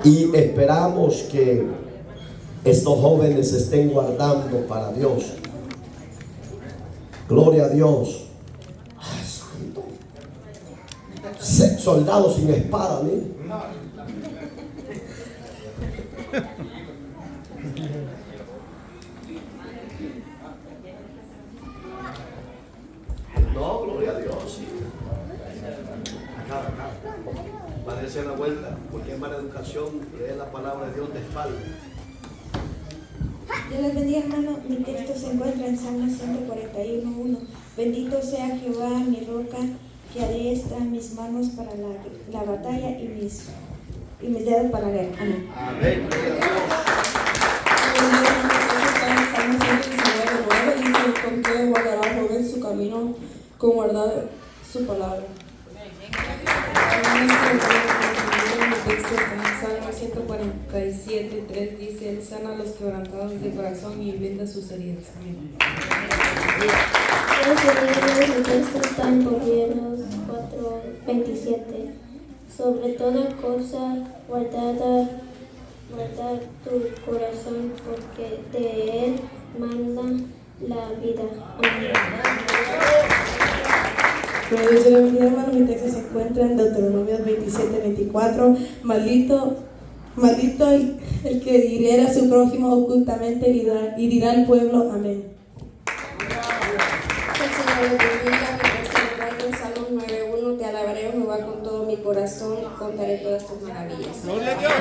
Y esperamos que estos jóvenes se estén guardando para Dios. Gloria a Dios. Ay, santo. Soldados sin espada, ¿sí? No, gloria a Dios. Sí. Acá. Van a hacer la vuelta, porque en mala educación leer la palabra de Dios de espalda. Dios les bendiga, hermano. Mi texto se encuentra en Salmo 141:1. Bendito sea Jehová, mi roca, que adiestra mis manos para la batalla y mis dedos para la guerra. Amén. Amén. Salmo 119:9 dice: porque guardará Jehová en su camino, con guardar su palabra. Mi texto está en Salmo 147:3 dice: Él sana a los quebrantados de corazón y venda sus heridas. Amén. Mi texto está en Proverbios 4:27. Sobre toda cosa guardar tu corazón, porque de él manda la vida. Amén. Pero Dios le bendiga, hermano. Mi texto se encuentra en Deuteronomio 27:24. Maldito el que hiriera a su prójimo ocultamente y dirá al pueblo. Amén. El Señor le bendiga. Mi texto se encuentra en Salmos 9:1. Te alabaré, Jehová, con todo mi corazón y contaré todas tus maravillas. ¡Gloria a Dios!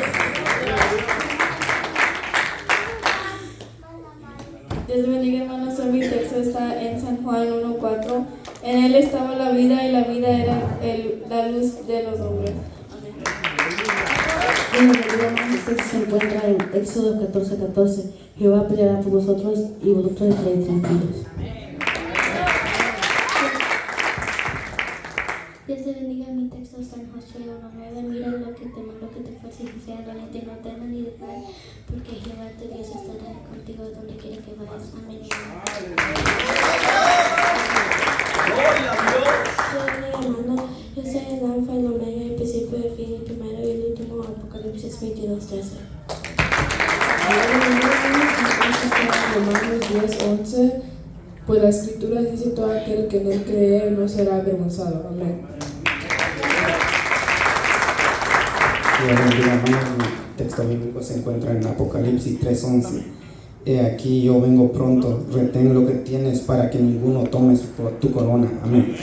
Dios le bendiga, hermanos. Mi texto está en San Juan 1:4. En él estaba la vida y la vida era la luz de los hombres. Amén. Este se encuentra en Éxodo 14:14. Jehová peleará por vosotros y vosotros estaréis tranquilos. Dios te bendiga. Mi texto está en Josué 1:9. Mira lo que te mando, que te esfuerces y seas valiente, no temas ni desmayes, porque Jehová tu Dios estará contigo donde quiera que vayas. Amén. Gloria a Dios. Hermano, yo soy el alfa y el omega, el principio y el fin, el primero y el último. Apocalipsis 22:13. Romanos 10:11. Pues la escritura dice: todo aquel que en él cree no será avergonzado. Amén. Mi texto bíblico se encuentra en Apocalipsis 3:11. He aquí yo vengo pronto, retén lo que tienes para que ninguno tome tu corona. Amén.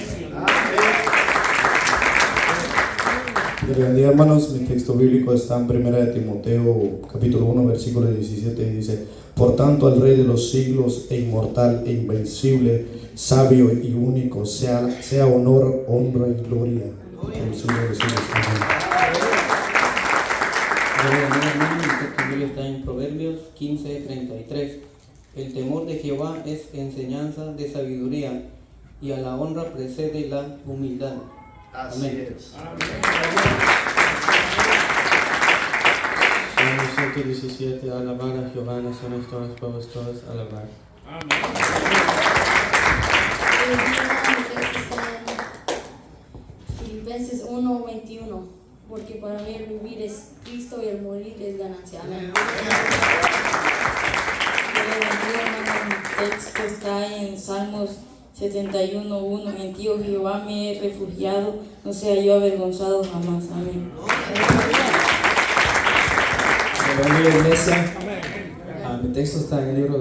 Dios les bendiga, hermanos. Mi texto bíblico está en 1 de Timoteo capítulo 1 versículo 17 y dice: por tanto al Rey de los siglos e inmortal e invencible, sabio y único, sea honor, honra y gloria por los siglos de los siglos. Amén. Mi texto bíblico está en Proverbios 15:33. El temor de Jehová es enseñanza de sabiduría, y a la honra precede la humildad. Así Amén. es. Salmo 117. Alabar a Jehová, naciones todas, pueblos todos, alabar. Filipenses 1:21. Porque para mí el vivir es Cristo y el morir es ganancia. Amén. Mi texto está en Salmos 71:1. En ti, oh Jehová, me he refugiado, no sea yo avergonzado jamás. Amén. Bienvenido, iglesia. Mi texto está en el libro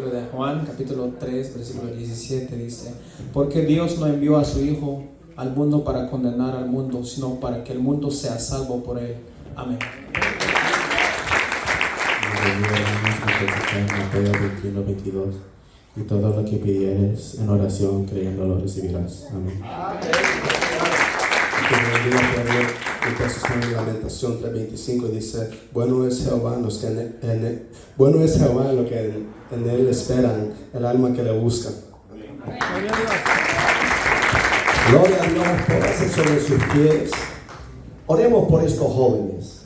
de Juan, capítulo 3, versículo 17. Dice: porque Dios no envió a su Hijo al mundo para condenar al mundo, sino para que el mundo sea salvo por él. Amén. Mateo 21:22. Y todo lo que pidieres en oración, creyendo lo recibirás. Amén. El texto está en Lamentación 3:25 y dice: bueno es Jehová lo que en él esperan, el alma que le busca. Gloria a Dios. Póngase sobre sus pies. Oremos por estos jóvenes.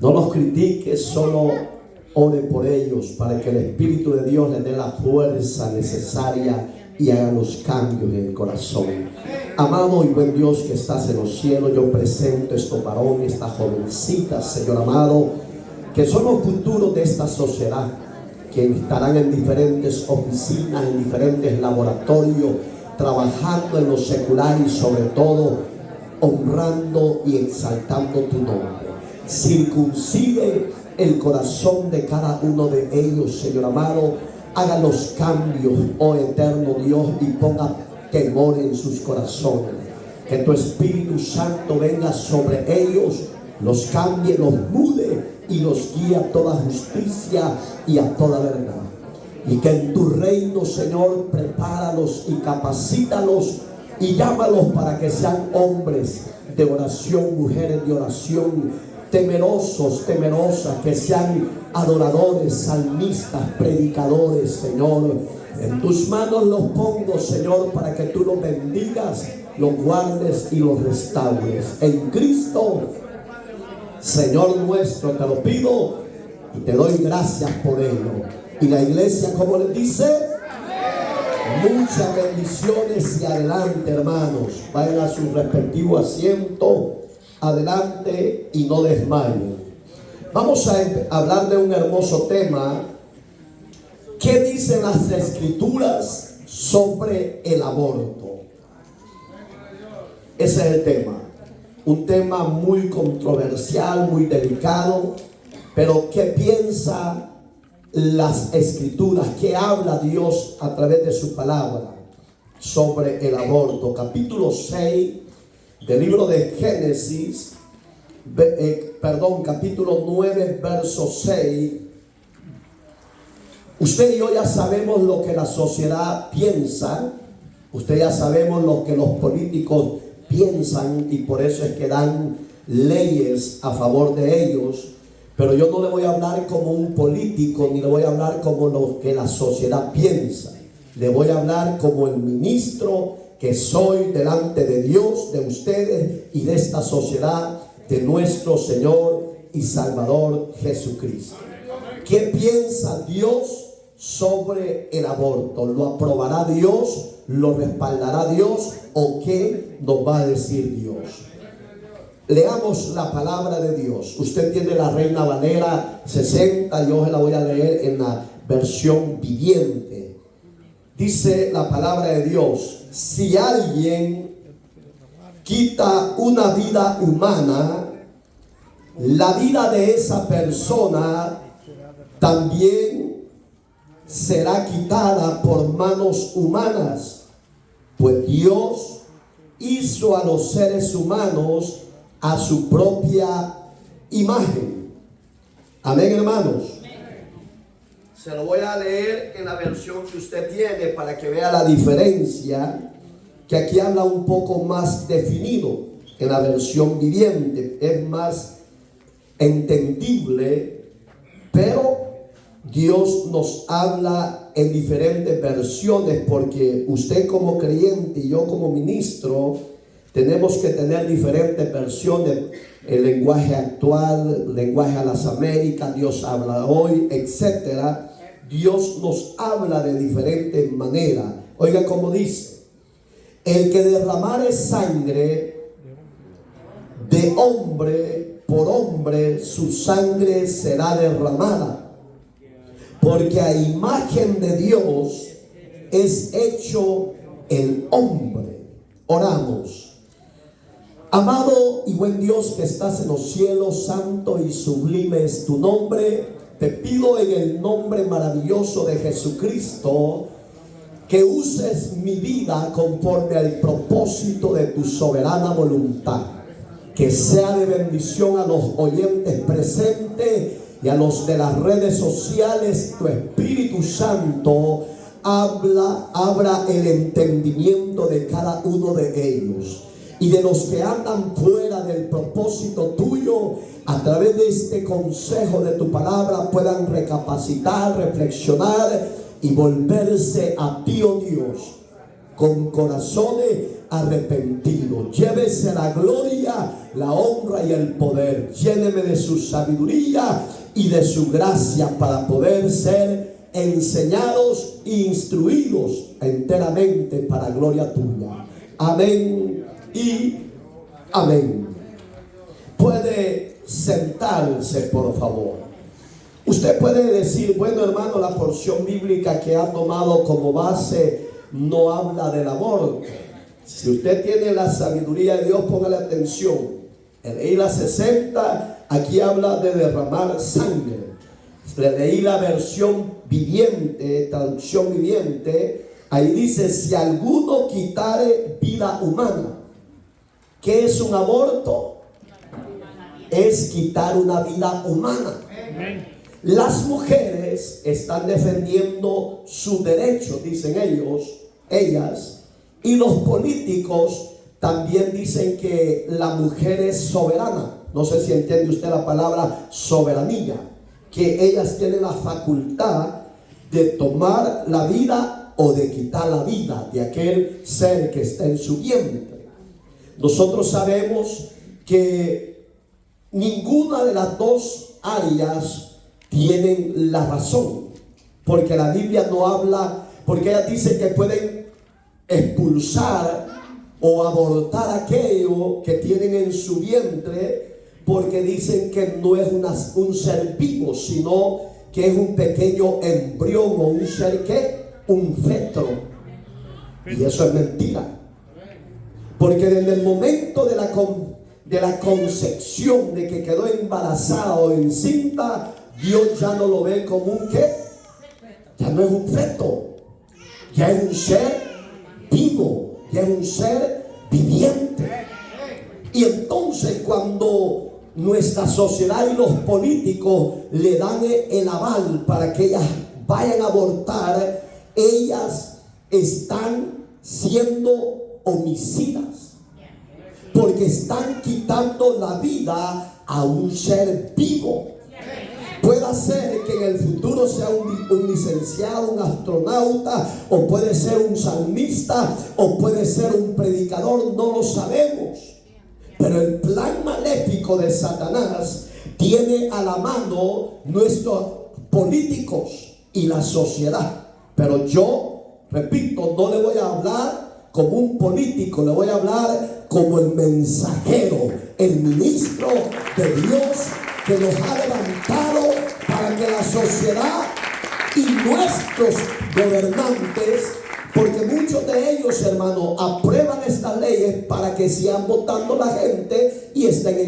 No los critiques, solo ore por ellos para que el Espíritu de Dios les dé la fuerza necesaria y haga los cambios en el corazón. Amado y buen Dios que estás en los cielos, yo presento estos varones, estas jovencitas, Señor amado, que son los futuros de esta sociedad, que estarán en diferentes oficinas, en diferentes laboratorios, trabajando en lo secular y sobre todo honrando y exaltando tu nombre. Circuncide el corazón de cada uno de ellos, Señor amado. Haga los cambios, oh eterno Dios, y ponga temor en sus corazones. Que tu Espíritu Santo venga sobre ellos, los cambie, los mude y los guíe a toda justicia y a toda verdad. Y que en tu reino, Señor, prepáralos y capacítalos y llámalos para que sean hombres de oración, mujeres de oración, temerosos, temerosas, que sean adoradores, salmistas, predicadores, Señor. En tus manos los pongo, Señor, para que tú los bendigas, los guardes y los restaures. En Cristo, Señor nuestro, te lo pido y te doy gracias por ello. Y la iglesia, como les dice, muchas bendiciones y adelante, hermanos. Vayan a su respectivo asiento, adelante y no desmayen. Vamos a hablar de un hermoso tema. ¿Qué dicen las Escrituras sobre el aborto? Ese es el tema. Un tema muy controversial, muy delicado. Pero ¿qué piensa las Escrituras? ¿Qué habla Dios a través de su palabra sobre el aborto? Capítulo 6 del libro de Génesis, capítulo 9, verso 6. Usted y yo ya sabemos lo que la sociedad piensa. Usted ya sabemos lo que los políticos piensan y por eso es que dan leyes a favor de ellos. Pero yo no le voy a hablar como un político, ni le voy a hablar como lo que la sociedad piensa. Le voy a hablar como el ministro que soy delante de Dios, de ustedes y de esta sociedad, de nuestro Señor y Salvador Jesucristo. ¿Qué piensa Dios sobre el aborto? ¿Lo aprobará Dios? ¿Lo respaldará Dios? ¿O qué nos va a decir Dios? Leamos la palabra de Dios. Usted tiene la Reina Valera 60, yo se la voy a leer en la versión viviente. Dice la palabra de Dios: si alguien quita una vida humana, la vida de esa persona también será quitada por manos humanas, pues Dios hizo a los seres humanos a su propia imagen. Amén, hermanos. Se lo voy a leer en la versión que usted tiene para que vea la diferencia, que aquí habla un poco más definido. En la versión viviente es más entendible, pero Dios nos habla en diferentes versiones, porque usted como creyente y yo como ministro tenemos que tener diferentes versiones. El lenguaje actual, el lenguaje a las Américas, Dios habla hoy, etcétera. Dios nos habla de diferentes maneras. Oiga cómo dice: el que derramare sangre de hombre por hombre, su sangre será derramada, porque a imagen de Dios es hecho el hombre. Oramos. Amado y buen Dios que estás en los cielos, santo y sublime es tu nombre. Te pido en el nombre maravilloso de Jesucristo que uses mi vida conforme al propósito de tu soberana voluntad. Que sea de bendición a los oyentes presentes y a los de las redes sociales. Tu Espíritu Santo abra el entendimiento de cada uno de ellos. Y de los que andan fuera del propósito tuyo, a través de este consejo de tu palabra puedan recapacitar, reflexionar y volverse a ti, oh Dios, con corazones arrepentidos. Llévese la gloria, la honra y el poder. Lléneme de su sabiduría y de su gracia para poder ser enseñados e instruidos enteramente para gloria tuya. Amén y amén. Puede sentarse, por favor. Usted puede decir, bueno, hermano, la porción bíblica que ha tomado como base no habla del aborto. Si usted tiene la sabiduría de Dios, póngale atención. Leí la 60, aquí habla de derramar sangre. Le leí la versión viviente, traducción viviente. Ahí dice, si alguno quitare vida humana. ¿Qué es un aborto? Es quitar una vida humana. Las mujeres están defendiendo su derecho, dicen ellas, y los políticos también dicen que la mujer es soberana. No sé si entiende usted la palabra soberanía, que ellas tienen la facultad de tomar la vida o de quitar la vida de aquel ser que está en su vientre. Nosotros sabemos que ninguna de las dos áreas tienen la razón, porque la Biblia no habla, porque ella dice que pueden expulsar o abortar aquello que tienen en su vientre, porque dicen que no es un ser vivo, sino que es un pequeño embrión o un ser que un feto. Y eso es mentira, porque desde el momento de la concepción, de que quedó embarazada o encinta, Dios ya no lo ve como un ¿qué? Ya no es un feto, ya es un ser vivo, ya es un ser viviente. Y entonces cuando nuestra sociedad y los políticos le dan el aval para que ellas vayan a abortar, ellas están siendo homicidas, porque están quitando la vida a un ser vivo. Puede ser que en el futuro sea un licenciado, un astronauta, o puede ser un salmista, o puede ser un predicador, no lo sabemos. Pero el plan maléfico de Satanás tiene a la mano nuestros políticos y la sociedad. Pero yo, repito, no le voy a hablar como un político, le voy a hablar como el mensajero, el ministro de Dios que nos ha levantado para que la sociedad y nuestros gobernantes, porque muchos de ellos, hermano, aprueban estas leyes para que sigan votando la gente y estén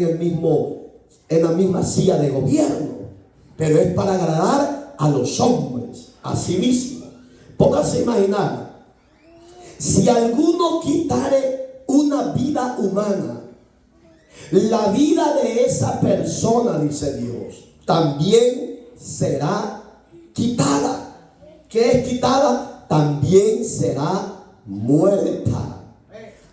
en la misma silla de gobierno, pero es para agradar a los hombres, a sí mismo. Póngase a imaginar, si alguno quitare una vida humana, la vida de esa persona, dice Dios, también será quitada. ¿Qué es quitada? También será muerta.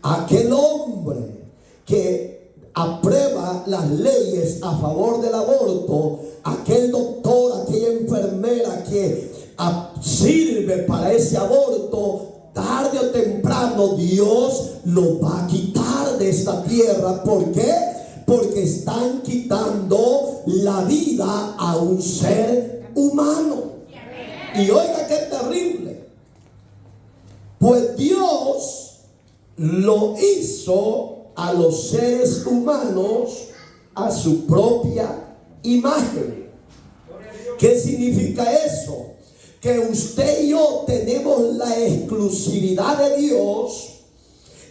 Aquel hombre que aprueba las leyes a favor del aborto, aquel doctor, aquella enfermera que sirve para ese aborto, tarde o temprano Dios lo va a quitar de esta tierra. ¿Por qué? Porque están quitando la vida a un ser humano. Y oiga qué terrible. Pues Dios lo hizo a los seres humanos a su propia imagen. ¿Qué significa eso? Que usted y yo tenemos la exclusividad de Dios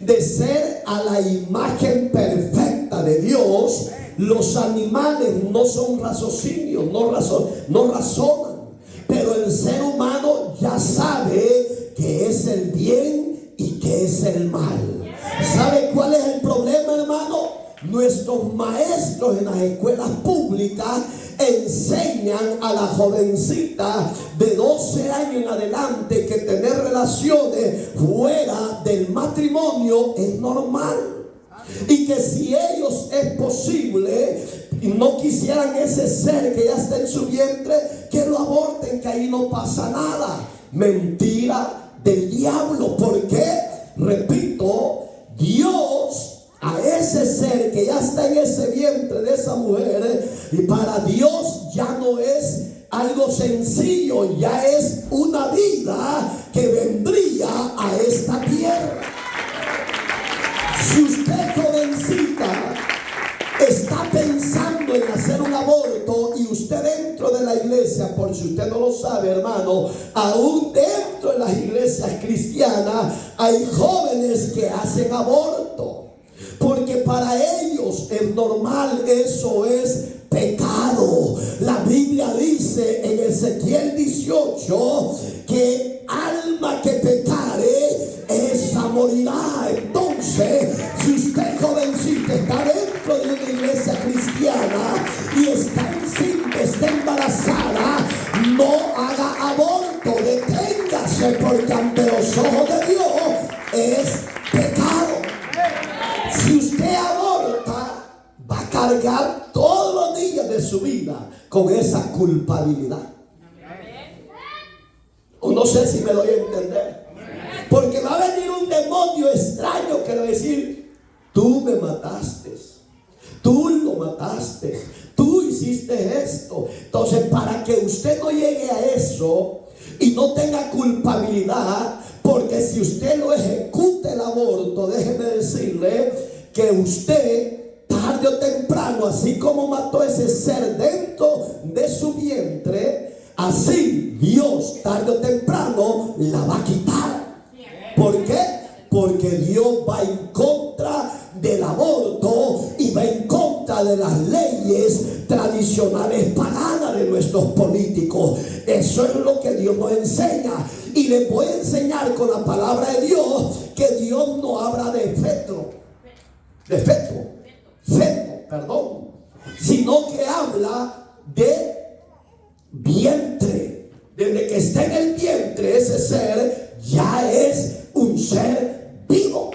de ser a la imagen perfecta de Dios. Los animales no son raciocinios, no razonan, pero el ser humano ya sabe qué es el bien y qué es el mal. ¿Sabe cuál es el problema, hermano? Nuestros maestros en las escuelas públicas enseñan a la jovencita de 12 años en adelante que tener relaciones fuera del matrimonio es normal, y que si ellos es posible y no quisieran ese ser que ya está en su vientre, que lo aborten, que ahí no pasa nada. Mentira del diablo. ¿Por qué? Repito, Dios a ese ser que ya está en ese vientre de esa mujer, y para Dios ya no es algo sencillo, ya es una vida que vendría a esta tierra. iglesia, por si usted no lo sabe, hermano, aún dentro de las iglesias cristianas hay jóvenes que hacen aborto, porque para ellos es normal, eso es pecado. La Biblia dice en Ezequiel 18 que alma que pecare, esa morirá. Entonces, si usted, jovencita, está dentro de una iglesia cristiana y está encinta, está embarazada, no haga aborto, deténgase, porque ante los ojos de Dios es pecado. Si usted aborta, va a cargar todos los días de su vida con esa culpabilidad. O no sé si me doy a entender. Porque va a venir un demonio extraño que va a decir: tú me mataste, tú lo mataste, tú hiciste esto. Entonces, para que usted no llegue a eso y no tenga culpabilidad, porque si usted lo ejecuta el aborto, déjeme decirle que usted tarde o temprano, así como mató ese ser dentro de su vientre, así Dios tarde o temprano la va a quitar. ¿Por qué? Porque Dios va en contra del aborto y va en contra de las leyes tradicionales paganas de nuestros políticos. Eso es lo que Dios nos enseña. Y les voy a enseñar con la palabra de Dios que Dios no habla de feto, sino que habla de vientre. Desde que está en el vientre, ese ser ya es un ser vivo.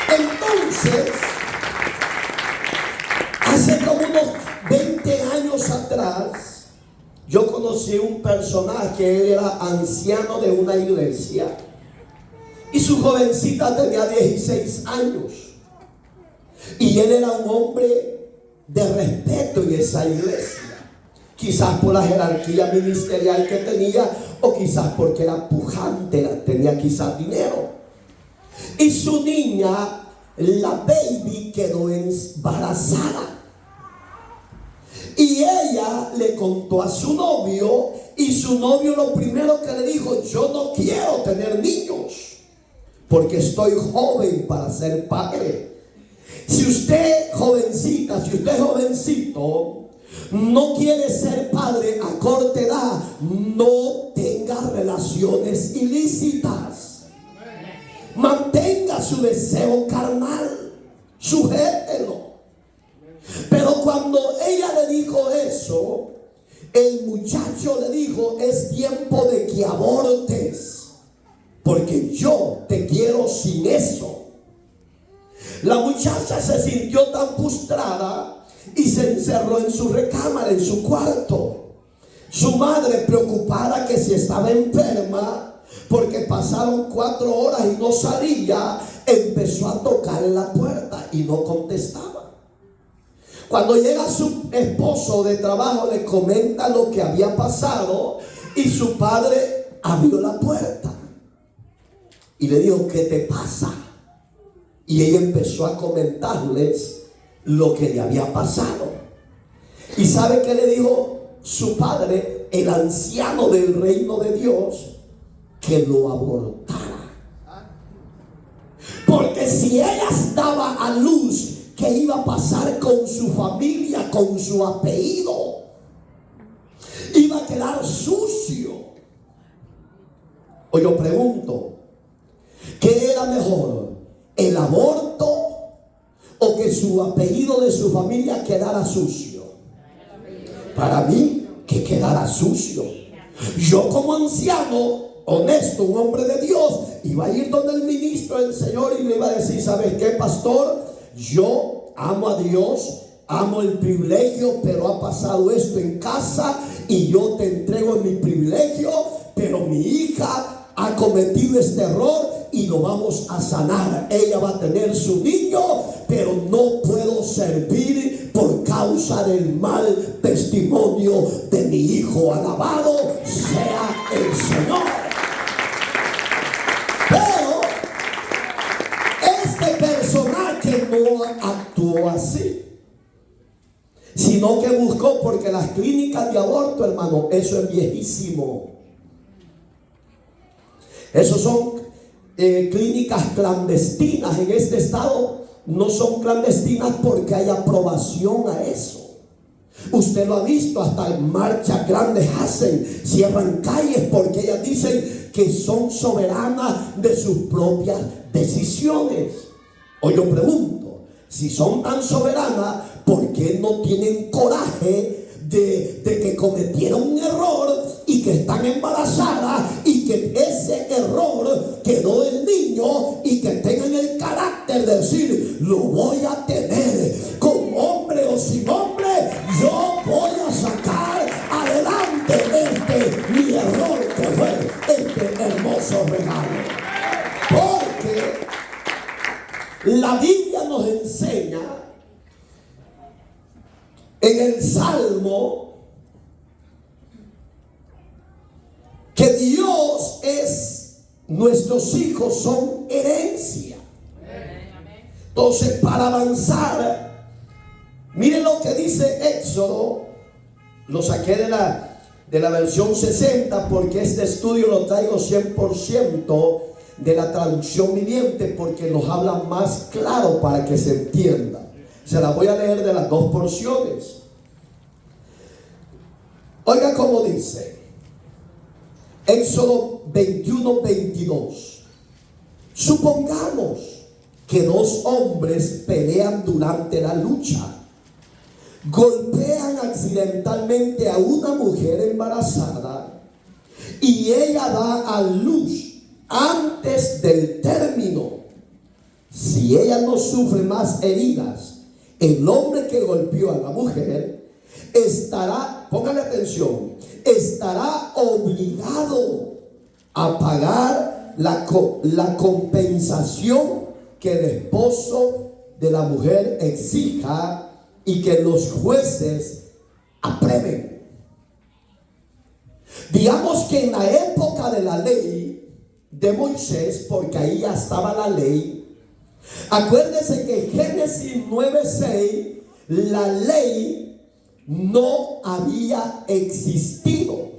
Entonces, hace como unos 20 años atrás, yo conocí un personaje. Él era anciano de una iglesia y su jovencita tenía 16 años, y él era un hombre de respeto en esa iglesia, quizás por la jerarquía ministerial que tenía, o quizás porque era pujante, tenía quizás dinero. Y su niña, la baby, quedó embarazada. Y ella le contó a su novio, y su novio lo primero que le dijo: yo no quiero tener niños, porque estoy joven para ser padre. Si usted, jovencita, si usted jovencito, no quiere ser padre a corta edad, no tenga relaciones ilícitas. Mantenga su deseo carnal, sujételo. Pero cuando ella le dijo eso, el muchacho le dijo: es tiempo de que abortes, porque yo te quiero sin eso. La muchacha se sintió tan frustrada y se encerró en su recámara, en su cuarto. Su madre, preocupada que si estaba enferma, porque pasaron 4 horas y no salía, empezó a tocar en la puerta y no contestaba. Cuando llega su esposo de trabajo, le comenta lo que había pasado, y su padre abrió la puerta y le dijo: ¿qué te pasa? Y ella empezó a comentarles lo que le había pasado. ¿Y sabe qué le dijo su padre, el anciano del reino de Dios? Que lo abortara. Porque si ella daba a luz, ¿qué iba a pasar con su familia, con su apellido? Iba a quedar sucio. O yo pregunto, ¿qué era mejor? ¿El aborto o que su apellido de su familia quedara sucio? Para mí, que quedara sucio. Yo, como anciano honesto, un hombre de Dios, iba a ir donde el ministro del Señor y le iba a decir: ¿sabes qué, pastor? Yo amo a Dios, amo el privilegio, pero ha pasado esto en casa y yo te entrego mi privilegio, pero mi hija ha cometido este error y lo vamos a sanar. Ella va a tener su niño, pero no puedo servir por causa del mal testimonio de mi hijo. Alabado sea el Señor. Pero este personaje no actuó así. sino que buscó, porque las clínicas de aborto, hermano, eso es viejísimo. Esos son clínicas clandestinas. En este estado no son clandestinas porque hay aprobación a eso. Usted lo ha visto, hasta en marchas grandes hacen, cierran calles porque ellas dicen que son soberanas de sus propias decisiones. Hoy yo pregunto, si son tan soberanas, ¿por qué no tienen coraje de que cometieron un error y que están embarazadas y que ese error quedó el niño y que tengan el carácter de decir, lo voy a tener con hombre o sin hombre, yo voy a sacar adelante mi error que fue este hermoso regalo? Porque la Biblia nos enseña en el Salmo que Dios es, nuestros hijos son herencia. Entonces, para avanzar, miren lo que dice Éxodo. Lo saqué de la versión 60 porque este estudio lo traigo 100% de la traducción viviente, porque nos habla más claro para que se entienda. Se la voy a leer de las dos porciones. Oiga cómo dice Éxodo 21-22. Supongamos que dos hombres pelean durante la lucha, golpean accidentalmente a una mujer embarazada y ella da a luz antes del término. Si ella no sufre más heridas, el hombre que golpeó a la mujer estará, póngale atención, estará obligado a pagar la compensación que el esposo de la mujer exija y que los jueces aprueben. Digamos que en la época de la ley de Moisés, porque ahí ya estaba la ley, acuérdense que en Génesis 9:6 la ley no había existido,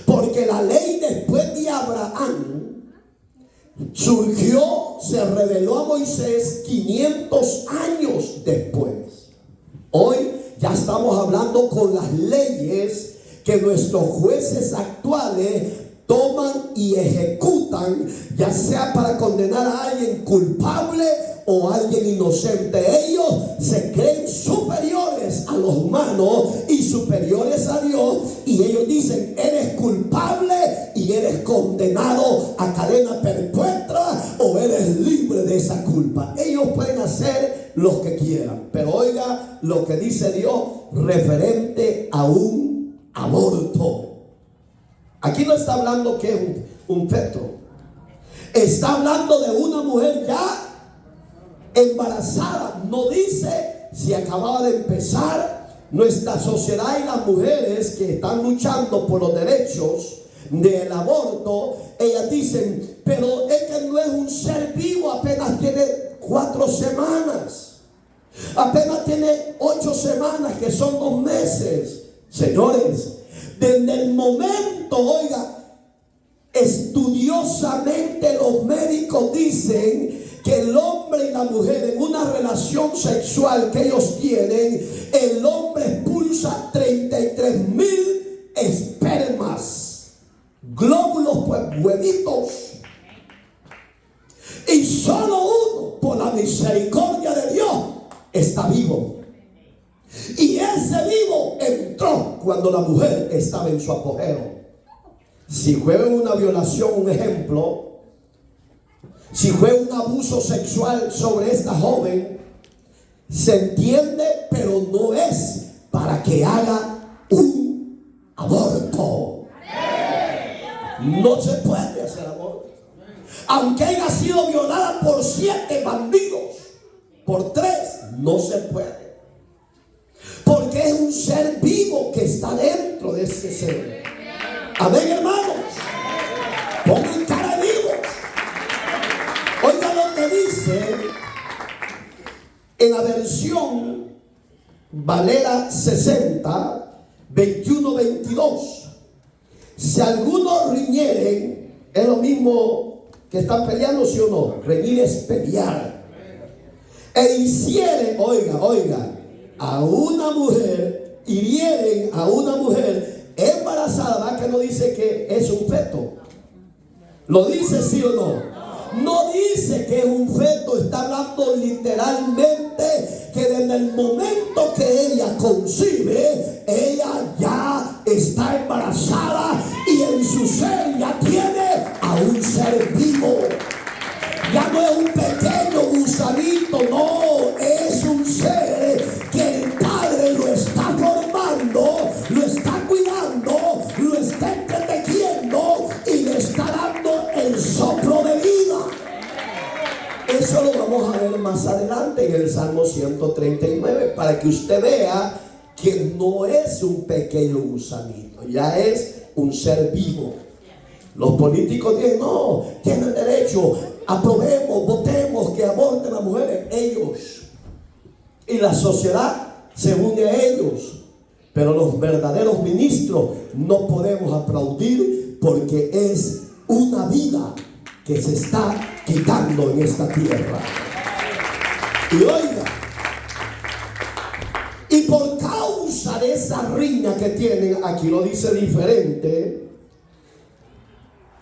porque la ley después de Abraham surgió, se reveló a Moisés 500 años después. Hoy ya estamos hablando con las leyes que nuestros jueces actuales toman y ejecutan, ya sea para condenar a alguien culpable o a alguien inocente. Ellos se creen superiores a los humanos y superiores a Dios, y ellos dicen, eres culpable y eres condenado a cadena perpetua o eres libre de esa culpa. Ellos pueden hacer lo que quieran, pero oiga lo que dice Dios referente a un aborto. Aquí no está hablando que es un feto. Está hablando de una mujer ya embarazada. No dice si acababa de empezar. Nuestra sociedad y las mujeres que están luchando por los derechos del aborto, ellas dicen, pero es que no es un ser vivo, apenas tiene 4 semanas. Apenas tiene 8 semanas, que son 2 meses. Señores, desde el momento, oiga, estudiosamente los médicos dicen que el hombre y la mujer en una relación sexual que ellos tienen, el hombre expulsa 33,000 espermas, glóbulos, pues huevitos, y solo uno, por la misericordia de Dios, está vivo. Y ese vivo entró cuando la mujer estaba en su apogeo. Si fue una violación, un ejemplo, si fue un abuso sexual sobre esta joven, se entiende, pero no es para que haga un aborto. No se puede hacer aborto. Aunque haya sido violada por 7 bandidos, por 3, no se puede. Porque es un ser vivo que está dentro de ese ser. Amén, hermanos. Pongan cara de vivos. Oiga lo que dice en la versión Valera 60, 21-22. Si algunos riñeren, es lo mismo que están peleando, ¿sí o no? Reñir es pelear. E hicieren, oiga, a una mujer, hirieren a una mujer embarazada, ¿va? Que no dice que es un feto. ¿Lo dice sí o no? No dice que es un feto, está hablando literalmente que desde el momento que ella concibe, ella ya está embarazada y en su ser ya tiene a un ser vivo. Ya no es un pequeño gusanito, no, es un ser que el Padre lo está formando, lo está cuidando, lo está entretejiendo y le está dando el soplo de vida. Eso lo vamos a ver más adelante en el Salmo 139, para que usted vea que no es un pequeño gusanito, ya es un ser vivo. Los políticos dicen, no, tienen derecho, aprobemos, votemos, que aborten a las mujeres. Ellos. Y la sociedad se une a ellos. Pero los verdaderos ministros no podemos aplaudir, porque es una vida que se está quitando en esta tierra. Y oiga, y por causa de esa riña que tienen, aquí lo dice diferente,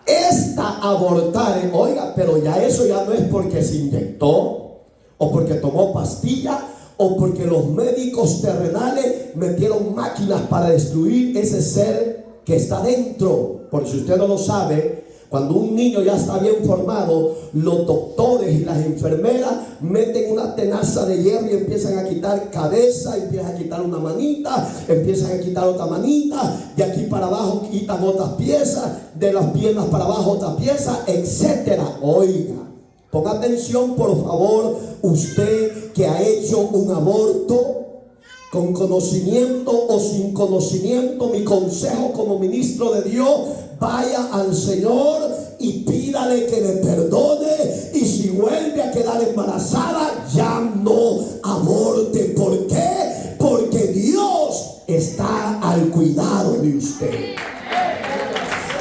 esta abortar, oiga, pero ya eso ya no es porque se inyectó, o porque tomó pastilla, o porque los médicos terrenales metieron máquinas para destruir ese ser que está dentro. Por si usted no lo sabe, cuando un niño ya está bien formado, los doctores y las enfermeras meten una tenaza de hierro y empiezan a quitar cabeza, empiezan a quitar una manita, empiezan a quitar otra manita, de aquí para abajo quitan otras piezas, de las piernas para abajo otra pieza, etcétera. Oiga, ponga atención por favor, usted que ha hecho un aborto, con conocimiento o sin conocimiento, mi consejo como ministro de Dios, vaya al Señor y pídale que le perdone, y si vuelve a quedar embarazada, ya no aborte. ¿Por qué? Porque Dios está al cuidado de usted.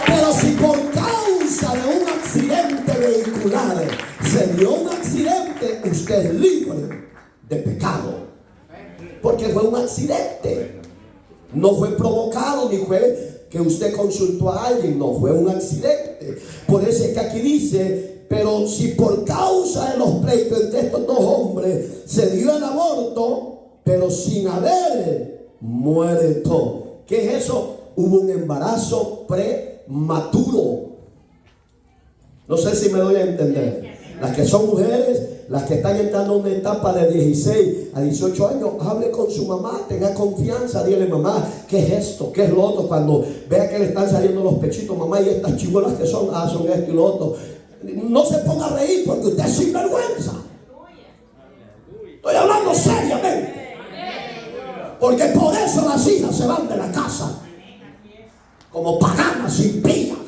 Pero si por causa de un accidente vehicular se dio un accidente, usted es libre de pecado. Porque fue un accidente, no fue provocado, ni fue que usted consultó a alguien, no, fue un accidente. Por eso es que aquí dice, pero si por causa de los pleitos entre estos dos hombres se dio el aborto, pero sin haber muerto. ¿Qué es eso? Hubo un embarazo prematuro. No sé si me doy a entender. Las que son mujeres, las que están entrando a una etapa de 16 a 18 años, hable con su mamá, tenga confianza, dile, mamá, ¿qué es esto? ¿Qué es lo otro? Cuando vea que le están saliendo los pechitos, mamá, y estas chibolas que son, son esto y lo otro. No se ponga a reír porque usted es sinvergüenza. Estoy hablando seriamente. Porque por eso las hijas se van de la casa como paganas impías.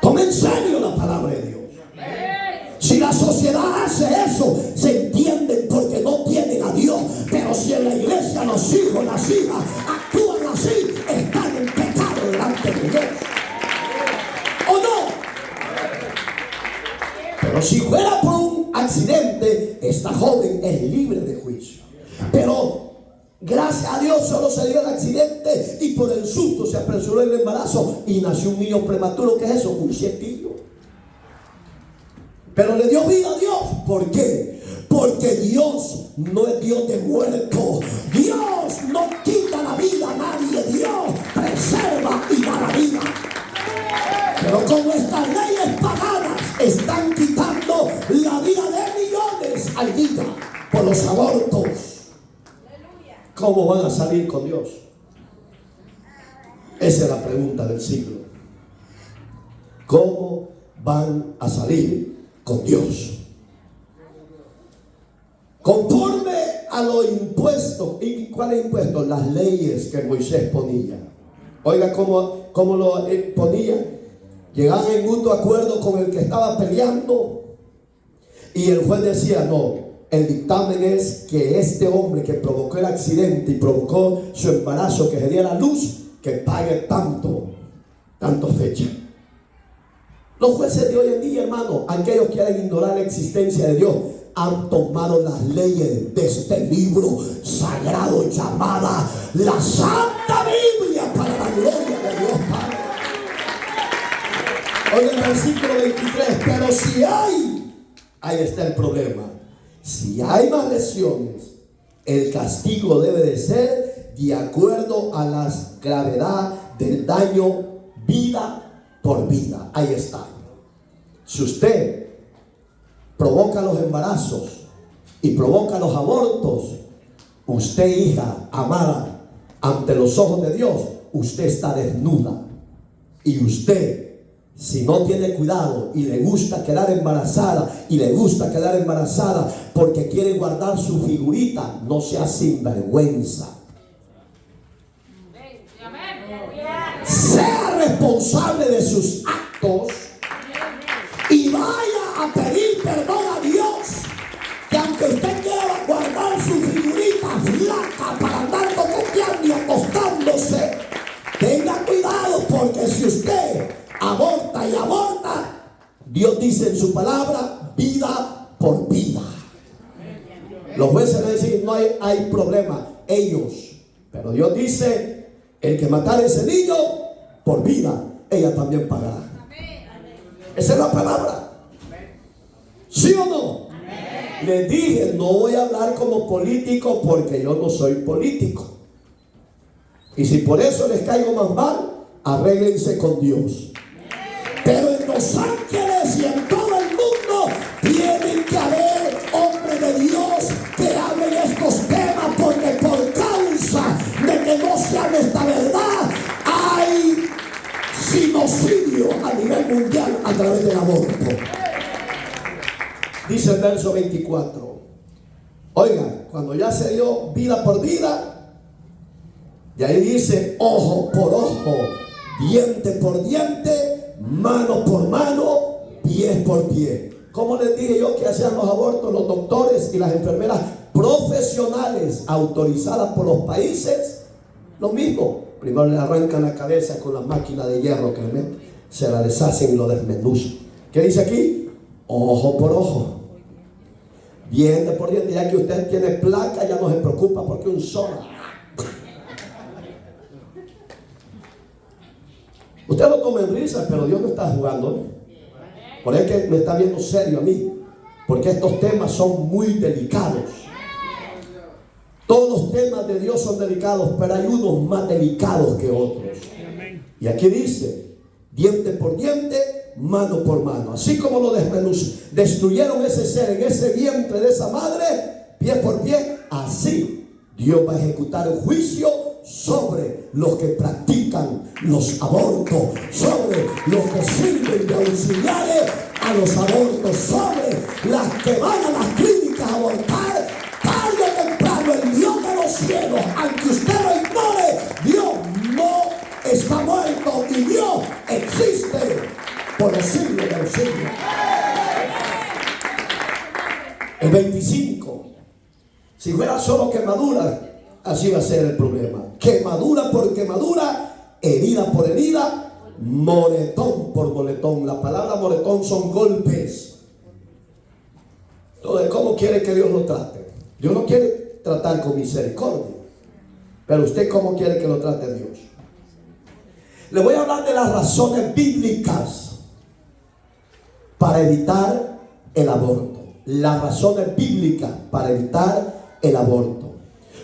Tome en serio la palabra de Dios. Si la sociedad hace eso, se entienden porque no tienen a Dios. Pero si en la iglesia los hijos, las hijas actúan así, están en pecado delante de Dios. ¿O no? Pero si fuera por un accidente, esta joven es libre de juicio. Pero gracias a Dios solo se dio el accidente y por el susto se apresuró el embarazo y nació un niño prematuro. ¿Qué es eso? Un cietillo. Pero le dio vida a Dios. ¿Por qué? Porque Dios no es Dios de muertos. Dios no quita la vida a nadie. Dios preserva y da la vida. Pero como estas leyes paganas están quitando la vida de millones al día por los abortos, ¿cómo van a salir con Dios? Esa es la pregunta del siglo. ¿Cómo van a salir con Dios? Conforme a los impuestos. ¿Y cuáles impuestos? Las leyes que Moisés ponía. Oiga cómo lo ponía. Llegaban en mutuo acuerdo con el que estaba peleando y el juez decía, no, el dictamen es que este hombre que provocó el accidente y provocó su embarazo, que se diera a luz, que pague tanto fecha. Los jueces de hoy en día, hermano, aquellos que quieren ignorar la existencia de Dios, han tomado las leyes de este libro sagrado llamada la Santa Biblia para la gloria de Dios Padre. Hoy en el versículo 23, pero si hay, ahí está el problema. Si hay más lesiones, el castigo debe de ser de acuerdo a la gravedad del daño, vida por vida. Ahí está. Si usted provoca los embarazos y provoca los abortos, usted, hija amada, ante los ojos de Dios, usted está desnuda. Y usted, si no tiene cuidado y le gusta quedar embarazada, porque quiere guardar su figurita, no sea sinvergüenza. Sea responsable de sus actos y vaya a pedir perdón a Dios. Que aunque usted quiera guardar su figurita flaca para andar coqueteando y acostándose, tenga cuidado, porque si usted aborta y aborta, Dios dice en su palabra, vida por vida. Los jueces van a decir, no hay problema, ellos. Pero Dios dice, el que matara a ese niño, por vida, ella también pagará. Esa es la palabra. ¿Sí o no? Les dije, no voy a hablar como político, porque yo no soy político. Y si por eso les caigo más mal, arréglense con Dios. Pero en Los Ángeles y en todo el mundo tienen que haber hombres de Dios que hablen estos temas, porque por causa de que no se hable esta verdad, hay genocidio a nivel mundial a través del aborto. Dice el verso 24. Oigan, cuando ya se dio vida por vida, y ahí dice ojo por ojo, diente por diente, mano por mano, pie por pie. ¿Cómo les dije yo que hacían los abortos los doctores y las enfermeras profesionales autorizadas por los países? Lo mismo. Primero le arrancan la cabeza con la máquina de hierro que le meten, se la deshacen y lo desmenuzan. ¿Qué dice aquí? Ojo por ojo, diente por diente. Ya que usted tiene placa, ya no se preocupa porque un solo. Usted lo toma en risa, pero Dios no está jugando. Por eso es que me está viendo serio a mí, porque estos temas son muy delicados. Todos los temas de Dios son delicados, pero hay unos más delicados que otros. Y aquí dice, diente por diente, mano por mano. Así como lo destruyeron ese ser en ese vientre de esa madre, pie por pie, así Dios va a ejecutar el juicio sobre los que practican los abortos, sobre los que sirven de auxiliares a los abortos, sobre las que van a las clínicas a abortar. Tarde o temprano el Dios de los cielos, aunque usted lo ignore, Dios no está muerto y Dios existe por los siglos de los siglos. El 25. Si fuera solo quemadura, así va a ser el problema. Quemadura por quemadura, herida por herida, moretón por moretón. La palabra moretón son golpes. Entonces, ¿cómo quiere que Dios lo trate? Dios no quiere tratar con misericordia. Pero usted, ¿cómo quiere que lo trate Dios? Le voy a hablar de las razones bíblicas para evitar el aborto. Las razones bíblicas para evitar el aborto.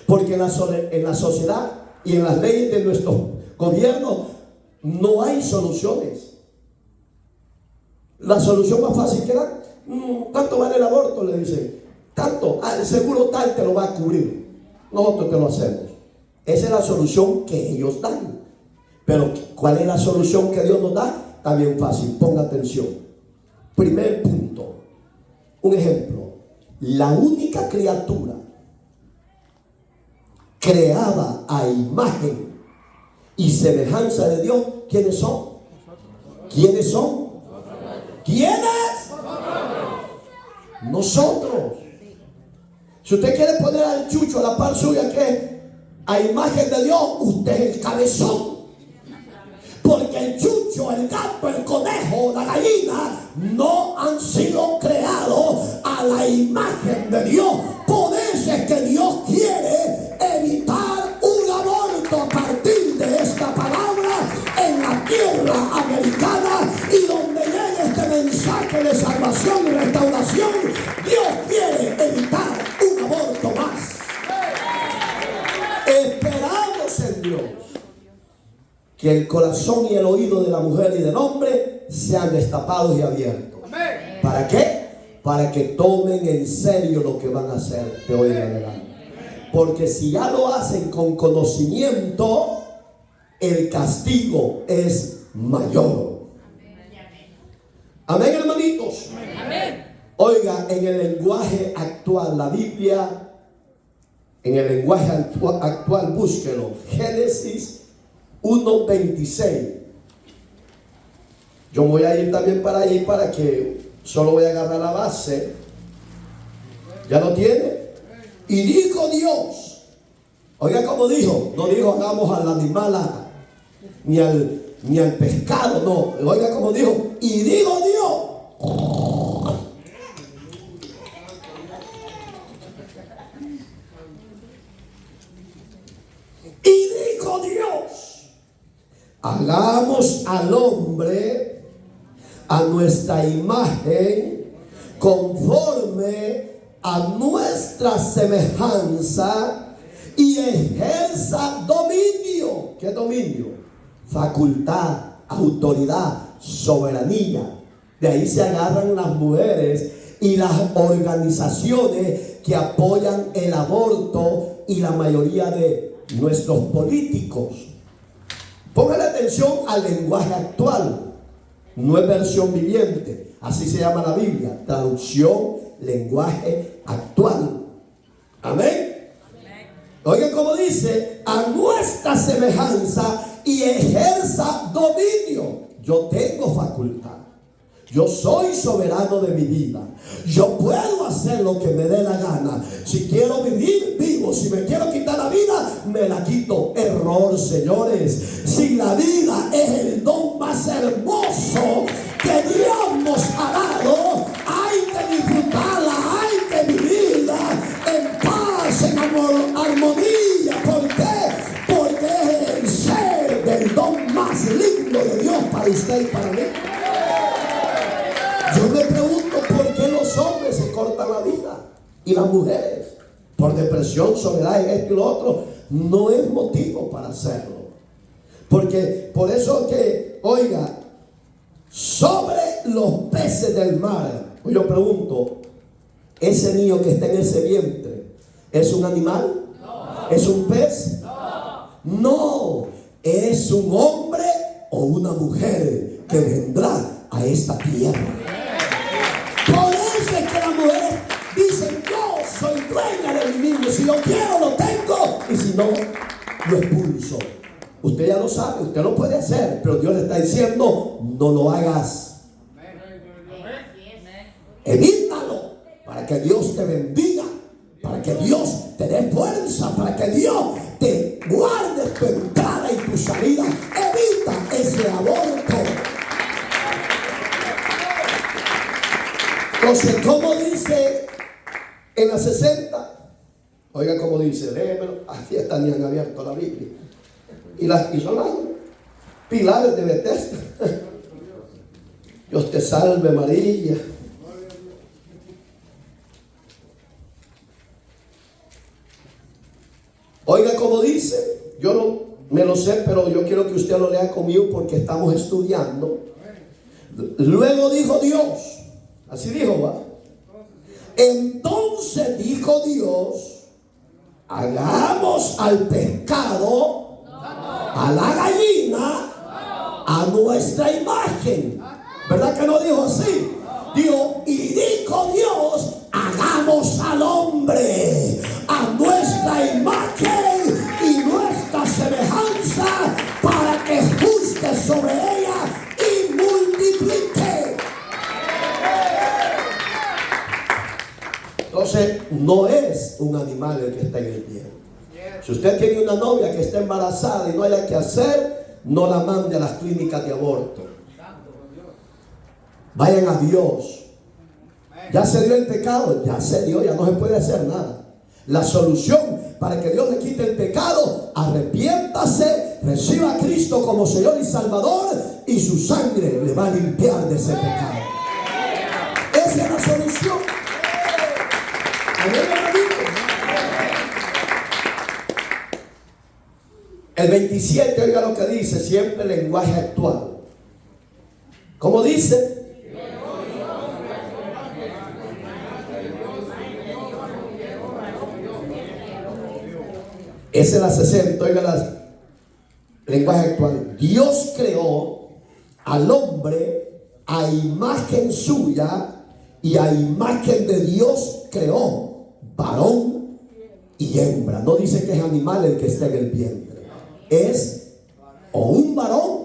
Porque en la sociedad y en las leyes de nuestro gobierno no hay soluciones. La solución más fácil que da, ¿cuánto vale el aborto? Le dicen, tanto, el seguro tal te lo va a cubrir, nosotros te lo hacemos. Esa es la solución que ellos dan. Pero ¿cuál es la solución que Dios nos da? También fácil, ponga atención. Primer punto, un ejemplo. La única criatura creada a imagen y semejanza de Dios, ¿quiénes son? ¿Quiénes son? ¿Quiénes? Nosotros. Si usted quiere poner al chucho a la par suya, que a imagen de Dios, usted es el cabezón. Porque el chucho, el gato, el conejo, la gallina no han sido creados a la imagen de Dios. Por eso es que Dios quiere evitar un aborto a partir de esta palabra en la tierra americana, y donde llegue este mensaje de salvación y restauración, Dios quiere evitar un aborto más. Esperamos en Dios que el corazón y el oído de la mujer y del hombre sean destapados y abiertos. ¿Para qué? Para que tomen en serio lo que van a hacer de hoy en adelante. Porque si ya lo hacen con conocimiento, el castigo es mayor. Amén, hermanitos. Oiga, en el lenguaje actual, la Biblia, en el lenguaje actual, búsquelo. Génesis 1:26. Yo voy a ir también para ahí, para que solo voy a agarrar la base. ¿Ya lo tiene? Y dijo Dios. Oiga cómo dijo. No dijo hagamos al animal ni al pescado. No. Oiga cómo dijo. Y dijo Dios. Y dijo Dios. Hagamos al hombre a nuestra imagen, conforme a nuestra semejanza, y ejerza dominio. ¿Qué dominio? Facultad, autoridad, soberanía. De ahí se agarran las mujeres y las organizaciones que apoyan el aborto y la mayoría de nuestros políticos. Póngale atención al lenguaje actual. No es versión viviente, así se llama la Biblia. Traducción, lenguaje actual. Amén. Oigan cómo dice: a nuestra semejanza, y ejerza dominio. Yo tengo facultad. Yo soy soberano de mi vida. Yo puedo hacer lo que me dé la gana. Si quiero vivir, vivo. Si me quiero quitar la vida, me la quito. Error, señores. Si la vida es el don más hermoso que Dios nos ha dado, hay que disfrutarla, hay que vivirla en paz, en amor, armonía. ¿Por qué? Porque es el ser del don más lindo de Dios para usted y para mí. Yo me pregunto por qué los hombres se cortan la vida y las mujeres por depresión, soledad y esto y lo otro. No es motivo para hacerlo. Porque por eso que, oiga, sobre los peces del mar, yo pregunto, ¿ese niño que está en ese vientre es un animal? No. ¿Es un pez? No. No, es un hombre o una mujer que vendrá a esta tierra. Por eso es que las mujeres dicen: yo soy dueña de mí mismo. Si lo quiero, lo tengo. Y si no, lo expulso. Usted ya lo sabe, usted lo puede hacer, pero Dios le está diciendo: no lo hagas. Evítalo, para que Dios te bendiga, para que Dios te dé fuerza, para que Dios te guarde tu entrada y tu salida. Evita ese aborto. Entonces, ¿cómo dice en la 60? Oiga cómo dice, léemelo. Aquí están, ni han abierto la Biblia. Y son las pilares de Bethesda. Dios te salve, María. Oiga cómo dice. Yo no me lo sé, pero yo quiero que usted lo lea conmigo porque estamos estudiando. Luego dijo Dios. Así dijo, ¿va? Entonces dijo Dios: hagamos al pescado, a la gallina, a nuestra imagen. ¿Verdad que no dijo así? Dijo: y dijo Dios: hagamos al hombre a nuestra imagen y nuestra semejanza, para que juzgue sobre ella y multiplique. Entonces, no es un animal el que está en el vientre. Si usted tiene una novia que está embarazada y no haya que hacer, no la mande a las clínicas de aborto. Vayan a Dios. Ya se dio el pecado, ya se dio, ya no se puede hacer nada. La solución para que Dios le quite el pecado: arrepiéntase, reciba a Cristo como Señor y Salvador, y su sangre le va a limpiar de ese pecado. Esa es la solución. Amén, hermanito. El 27, oiga lo que dice, siempre lenguaje actual. ¿Cómo dice? Esa es la 60, oiga el lenguaje actual. Dios creó al hombre a imagen suya, y a imagen de Dios creó, varón y hembra. No dice que es animal el que está en el vientre. Es o un varón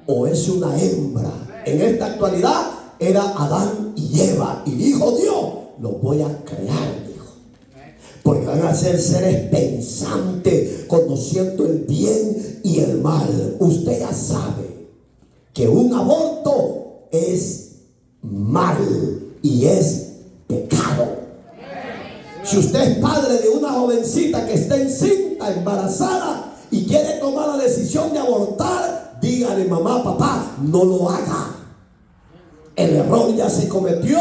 o es una hembra. En esta actualidad era Adán y Eva. Y dijo Dios: los voy a crear, dijo, porque van a ser seres pensantes, conociendo el bien y el mal. Usted ya sabe que un aborto es mal y es pecado. Si usted es padre de una jovencita que está encinta, embarazada, y quiere tomar la decisión de abortar, dígale: mamá, papá, no lo haga. El error ya se cometió,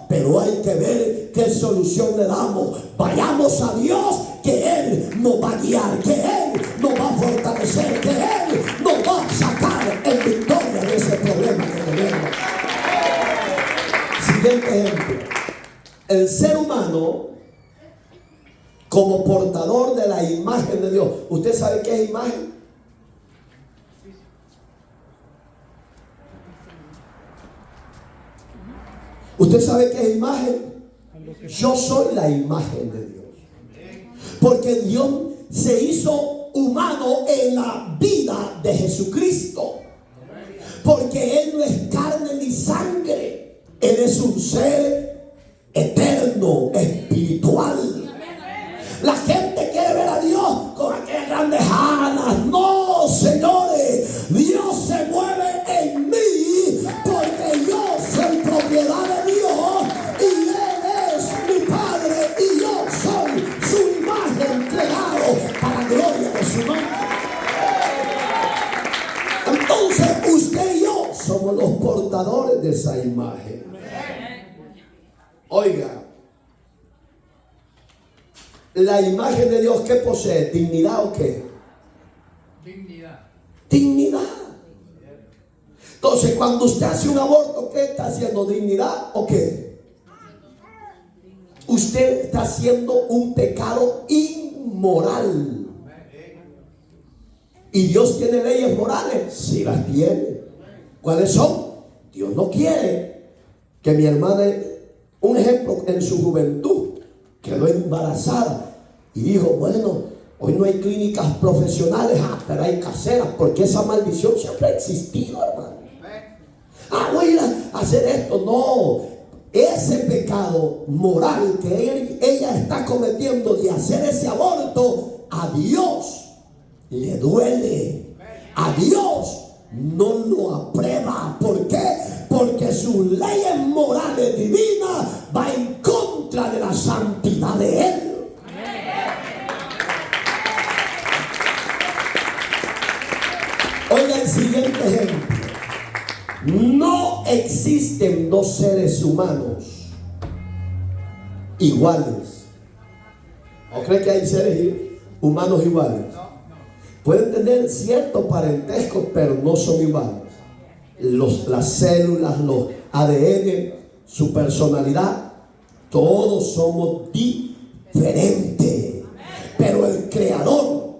pero hay que ver qué solución le damos. Vayamos a Dios, que Él nos va a guiar, que Él nos va a fortalecer, que Él nos va a sacar en victoria de ese problema que tenemos. Siguiente ejemplo. El ser humano, como portador de la imagen de Dios. ¿Usted sabe qué es imagen? ¿Usted sabe qué es imagen? Yo soy la imagen de Dios. Porque Dios se hizo humano en la vida de Jesucristo. Porque Él no es carne ni sangre. Él es un ser eterno, espiritual. La gente quiere ver a Dios con aquellas grandes alas. No, señores, Dios se mueve en mí, porque yo soy propiedad de Dios, y Él es mi Padre, y yo soy su imagen, creado para gloria de su nombre. Entonces usted y yo somos los portadores de esa imagen. Oiga, la imagen de Dios, ¿qué posee? ¿Dignidad o qué? Dignidad. Entonces, cuando usted hace un aborto, ¿qué está haciendo? ¿Dignidad o qué? Usted está haciendo un pecado inmoral. ¿Y Dios tiene leyes morales? Sí, las tiene. ¿Cuáles son? Dios no quiere que mi hermana, un ejemplo, en su juventud quedó embarazada y dijo: bueno, hoy no hay clínicas profesionales, pero hay caseras, porque esa maldición siempre ha existido, hermano. Voy a ir a hacer esto. No, ese pecado moral que ella está cometiendo de hacer ese aborto, a Dios le duele. A Dios no lo aprueba. ¿Por qué? Porque sus leyes morales divinas va en contra de la santidad de Él. Oiga el siguiente ejemplo. No existen dos seres humanos iguales. ¿O cree que hay seres humanos iguales? Pueden tener cierto parentesco, pero no son iguales. Las células, los ADN, su personalidad, todos somos diferentes. Pero el Creador,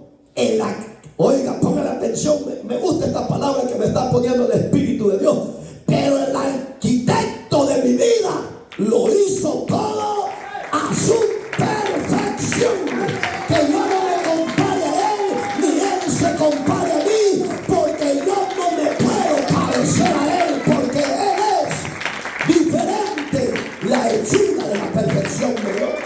oiga, póngale atención, me gusta esta palabra que me está poniendo el Espíritu de Dios. Pero el arquitecto de mi vida lo hizo todo a su perfección. Que yo no me compare a Él, ni Él se compare a mí, porque yo no me puedo parecer a Él, porque Él es diferente, la hechura de la perfección de Dios.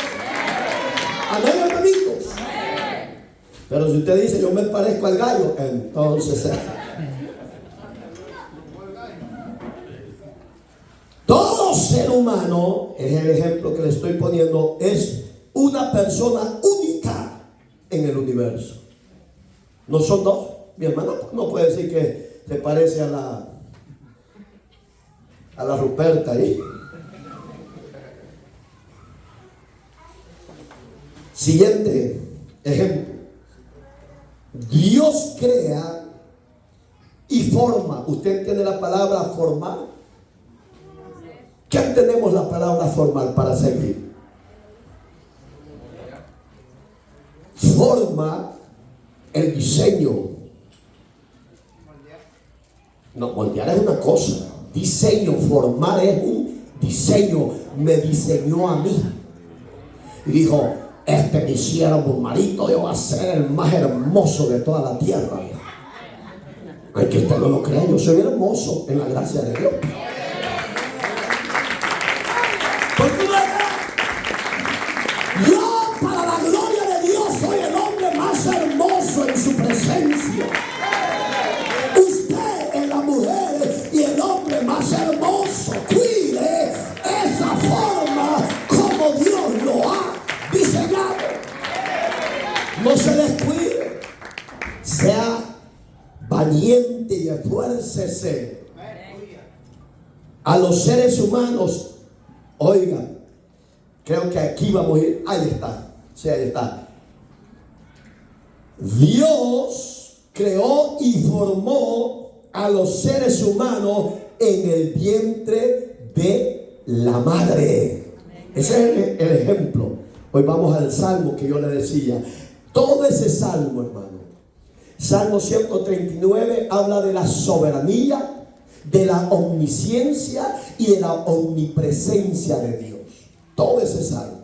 Pero si usted dice yo me parezco al gallo, entonces todo ser humano, es el ejemplo que le estoy poniendo, es una persona única en el universo. No son dos. Mi hermano no puede decir que se parece a la Ruperta ahí. Siguiente ejemplo. Dios crea y forma. ¿Usted entiende la palabra formar? ¿Qué entendemos la palabra formar para seguir? Forma el diseño. No, moldear es una cosa. Diseño, formar es un diseño. Me diseñó a mí. Y dijo, mi siervo Marito, yo voy a ser el más hermoso de toda la tierra. Ay, que usted no lo crea, yo soy hermoso en la gracia de Dios. Porque yo, para la gloria de Dios, soy el hombre más hermoso en su presencia. Usted es la mujer y el hombre más hermoso. Cuide esa forma como Dios lo ha diseñado. No se descuide. Sea valiente y esfuércese. A los seres humanos, oigan, creo que aquí vamos a ir. Ahí está. Sí, ahí está. Dios creó y formó a los seres humanos en el vientre de la madre. Ese es el ejemplo. Hoy vamos al salmo que yo le decía. Todo ese salmo, hermano. Salmo 139 habla de la soberanía, de la omnisciencia y de la omnipresencia de Dios. Todo ese salmo.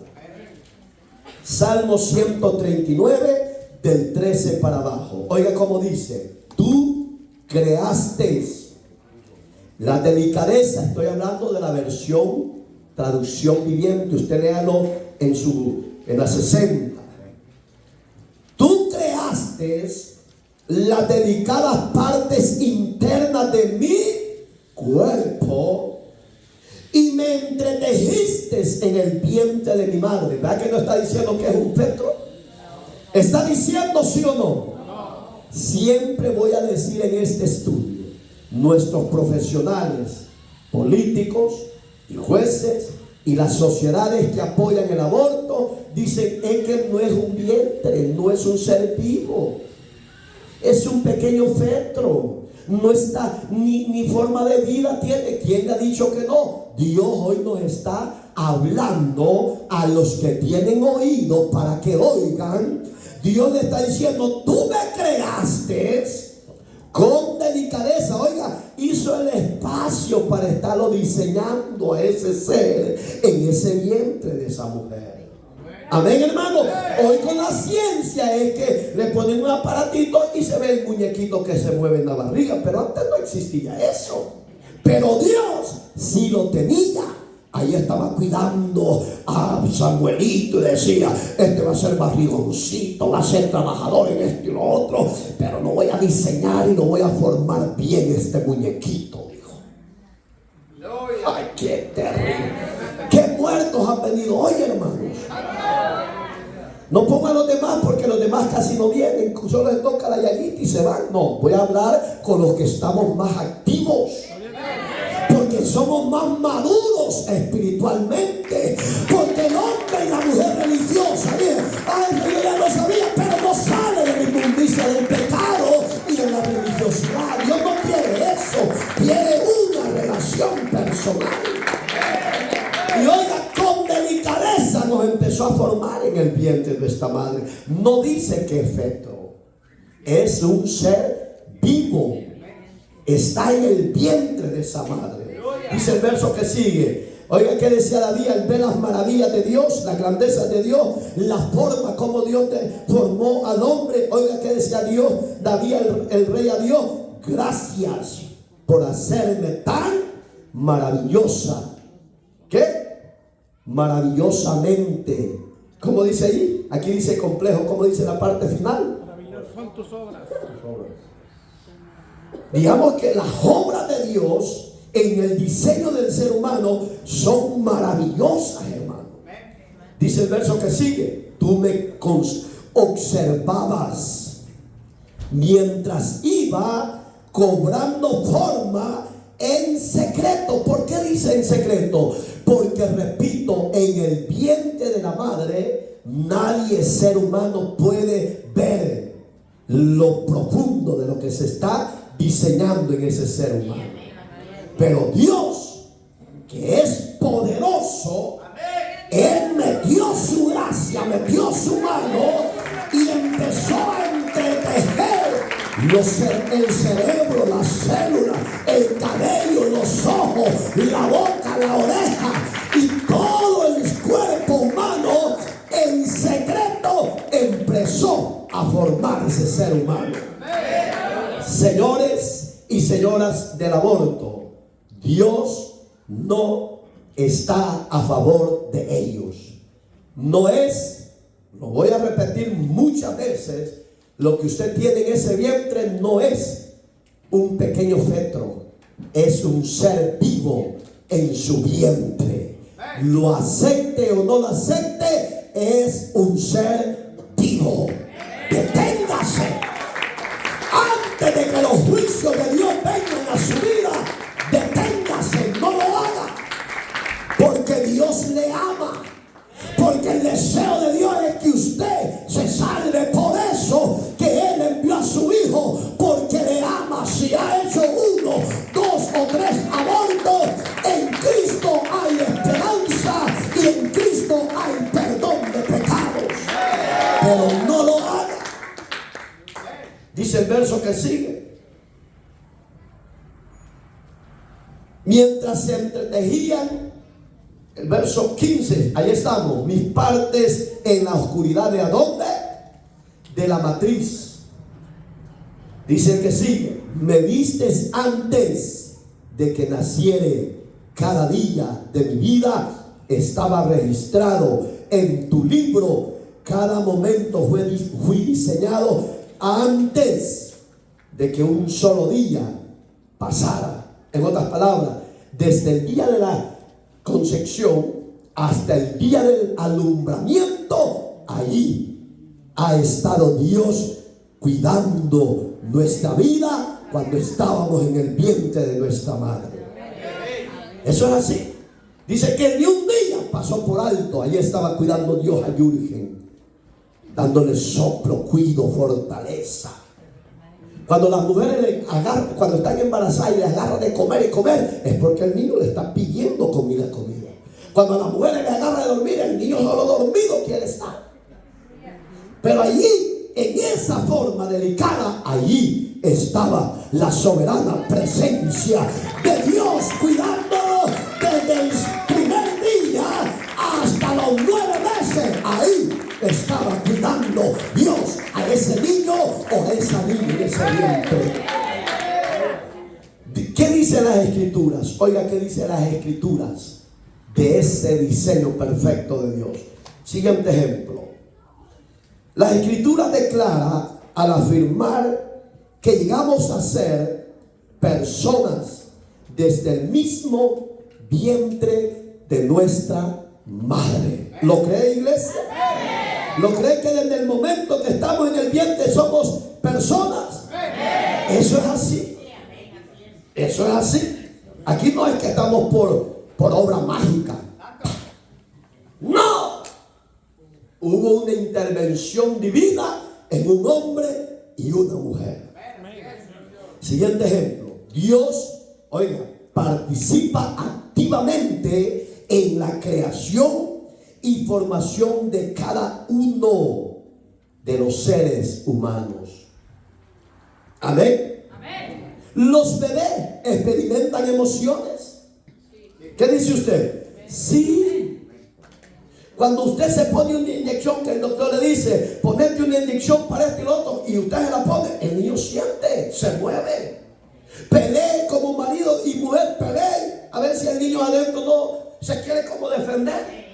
Salmo 139 del 13 para abajo. Oiga cómo dice: tú creaste la delicadeza. Estoy hablando de la versión traducción viviente. Usted léalo en la 60. Tú creaste las delicadas partes internas de mi cuerpo y me entretejiste en el vientre de mi madre. ¿Verdad que no está diciendo que es un feto? ¿Está diciendo sí o no? Siempre voy a decir en este estudio, nuestros profesionales, políticos y jueces y las sociedades que apoyan el aborto dicen que no es un vientre, no es un ser vivo, es un pequeño feto, no está ni forma de vida tiene. ¿Quién le ha dicho que no? Dios hoy nos está hablando a los que tienen oído para que oigan. Dios le está diciendo: tú me creaste con delicadeza. Oiga, hizo el espacio para estarlo diseñando a ese ser en ese vientre de esa mujer. Amén, hermano. Hoy con la ciencia es que le ponen un aparatito y se ve el muñequito que se mueve en la barriga, pero antes no existía eso. Pero Dios sí lo tenía. Ahí estaba cuidando a Samuelito y decía: este va a ser barrigoncito, va a ser trabajador en esto y lo otro, pero lo voy a diseñar y lo voy a formar bien este muñequito, dijo. Ay, qué terrible. Qué muertos han venido hoy, hermanos. No pongan a los demás porque los demás casi no vienen, solo les toca la llaguita y se van. No, voy a hablar con los que estamos más activos, porque somos más maduros espiritualmente. Porque el hombre y la mujer religiosa, bien, ay, yo ya lo sabía, pero no sale de la inmundicia del pecado y de la religiosidad. Dios no quiere eso, quiere una relación personal. Y oiga, con delicadeza nos empezó a formar en el vientre de esta madre. No dice que es feto, es un ser vivo. Está en el vientre de esa madre. Dice el verso que sigue. Oiga que decía David al ver las maravillas de Dios, las grandezas de Dios, la forma como Dios formó al hombre. Oiga que decía Dios, David el rey a Dios: gracias por hacerme tan maravillosa. ¿Qué? Maravillosamente. ¿Cómo dice ahí? Aquí dice complejo. ¿Cómo dice la parte final? son tus obras. Digamos que las obras de Dios en el diseño del ser humano son maravillosas, hermano. Dice el verso que sigue: tú me observabas mientras iba cobrando forma en secreto. ¿Por qué dice en secreto? Porque, repito, en el vientre de la madre nadie, ser humano, puede ver lo profundo de lo que se está diseñando en ese ser humano. Pero Dios, que es poderoso, Él metió su gracia, metió su mano y empezó a entretejer el cerebro, las células, el cabello, los ojos, la boca, la oreja y todo el cuerpo humano. En secreto empezó a formar ese ser humano. Señores y señoras del aborto, Dios no está a favor de ellos. No es, lo voy a repetir muchas veces, lo que usted tiene en ese vientre no es un pequeño feto, es un ser vivo en su vientre. Lo acepte o no lo acepte, es un ser vivo. Deténgase antes de que los juicios de Dios vengan a su vida. Deténgase, no lo haga, porque Dios le ama. Porque el deseo de Dios es que usted se salve. Por eso que Él envió a su Hijo, porque le ama. Si ha hecho 1, 2 o 3 abortos, en Cristo hay esperanza y en Cristo hay perdón de pecados. Pero no lo haga. Dice el verso que sigue: mientras se entretejían, el verso 15, ahí estamos, mis partes en la oscuridad de ¿adónde? De la matriz. Dice el que sigue: me vistes antes de que naciere, cada día de mi vida estaba registrado en tu libro, cada momento fui diseñado antes de que un solo día pasara. En otras palabras, desde el día de la concepción hasta el día del alumbramiento, allí ha estado Dios cuidando nuestra vida cuando estábamos en el vientre de nuestra madre. Eso es así. Dice que ni un día pasó por alto. Allí estaba cuidando Dios a Jürgen, dándole soplo, cuido, fortaleza. Cuando las mujeres le agarran, cuando están embarazadas y les agarran de comer y comer, es porque el niño le está pidiendo comida. Cuando a las mujeres les agarra de dormir, el niño solo dormido quiere estar. Pero allí, en esa forma delicada, allí estaba la soberana presencia de Dios cuidando desde el primer día hasta los 9 meses. Ahí estaba cuidando Dios a ese niño o a esa niña en ese vientre. ¿Qué dice las Escrituras? Oiga, ¿qué dice las Escrituras de ese diseño perfecto de Dios? Siguiente ejemplo. Las Escrituras declaran al afirmar que llegamos a ser personas desde el mismo vientre de nuestra madre. ¿Lo cree, iglesia? ¿Lo cree que desde el momento que estamos en el vientre somos personas? Eso es así. Eso es así. Aquí no es que estamos por obra mágica. No. Hubo una intervención divina en un hombre y una mujer. Siguiente ejemplo. Dios, oiga, participa activamente en la creación y formación de cada uno de los seres humanos. Amén. Amén. Los bebés experimentan emociones. ¿Qué dice usted? Sí. Cuando usted se pone una inyección, que el doctor le dice, ponete una inyección para esto y lo otro, y usted se la pone, el niño siente, se mueve. Pelee como marido y mujer, pelee, a ver si el niño adentro no se quiere como defender.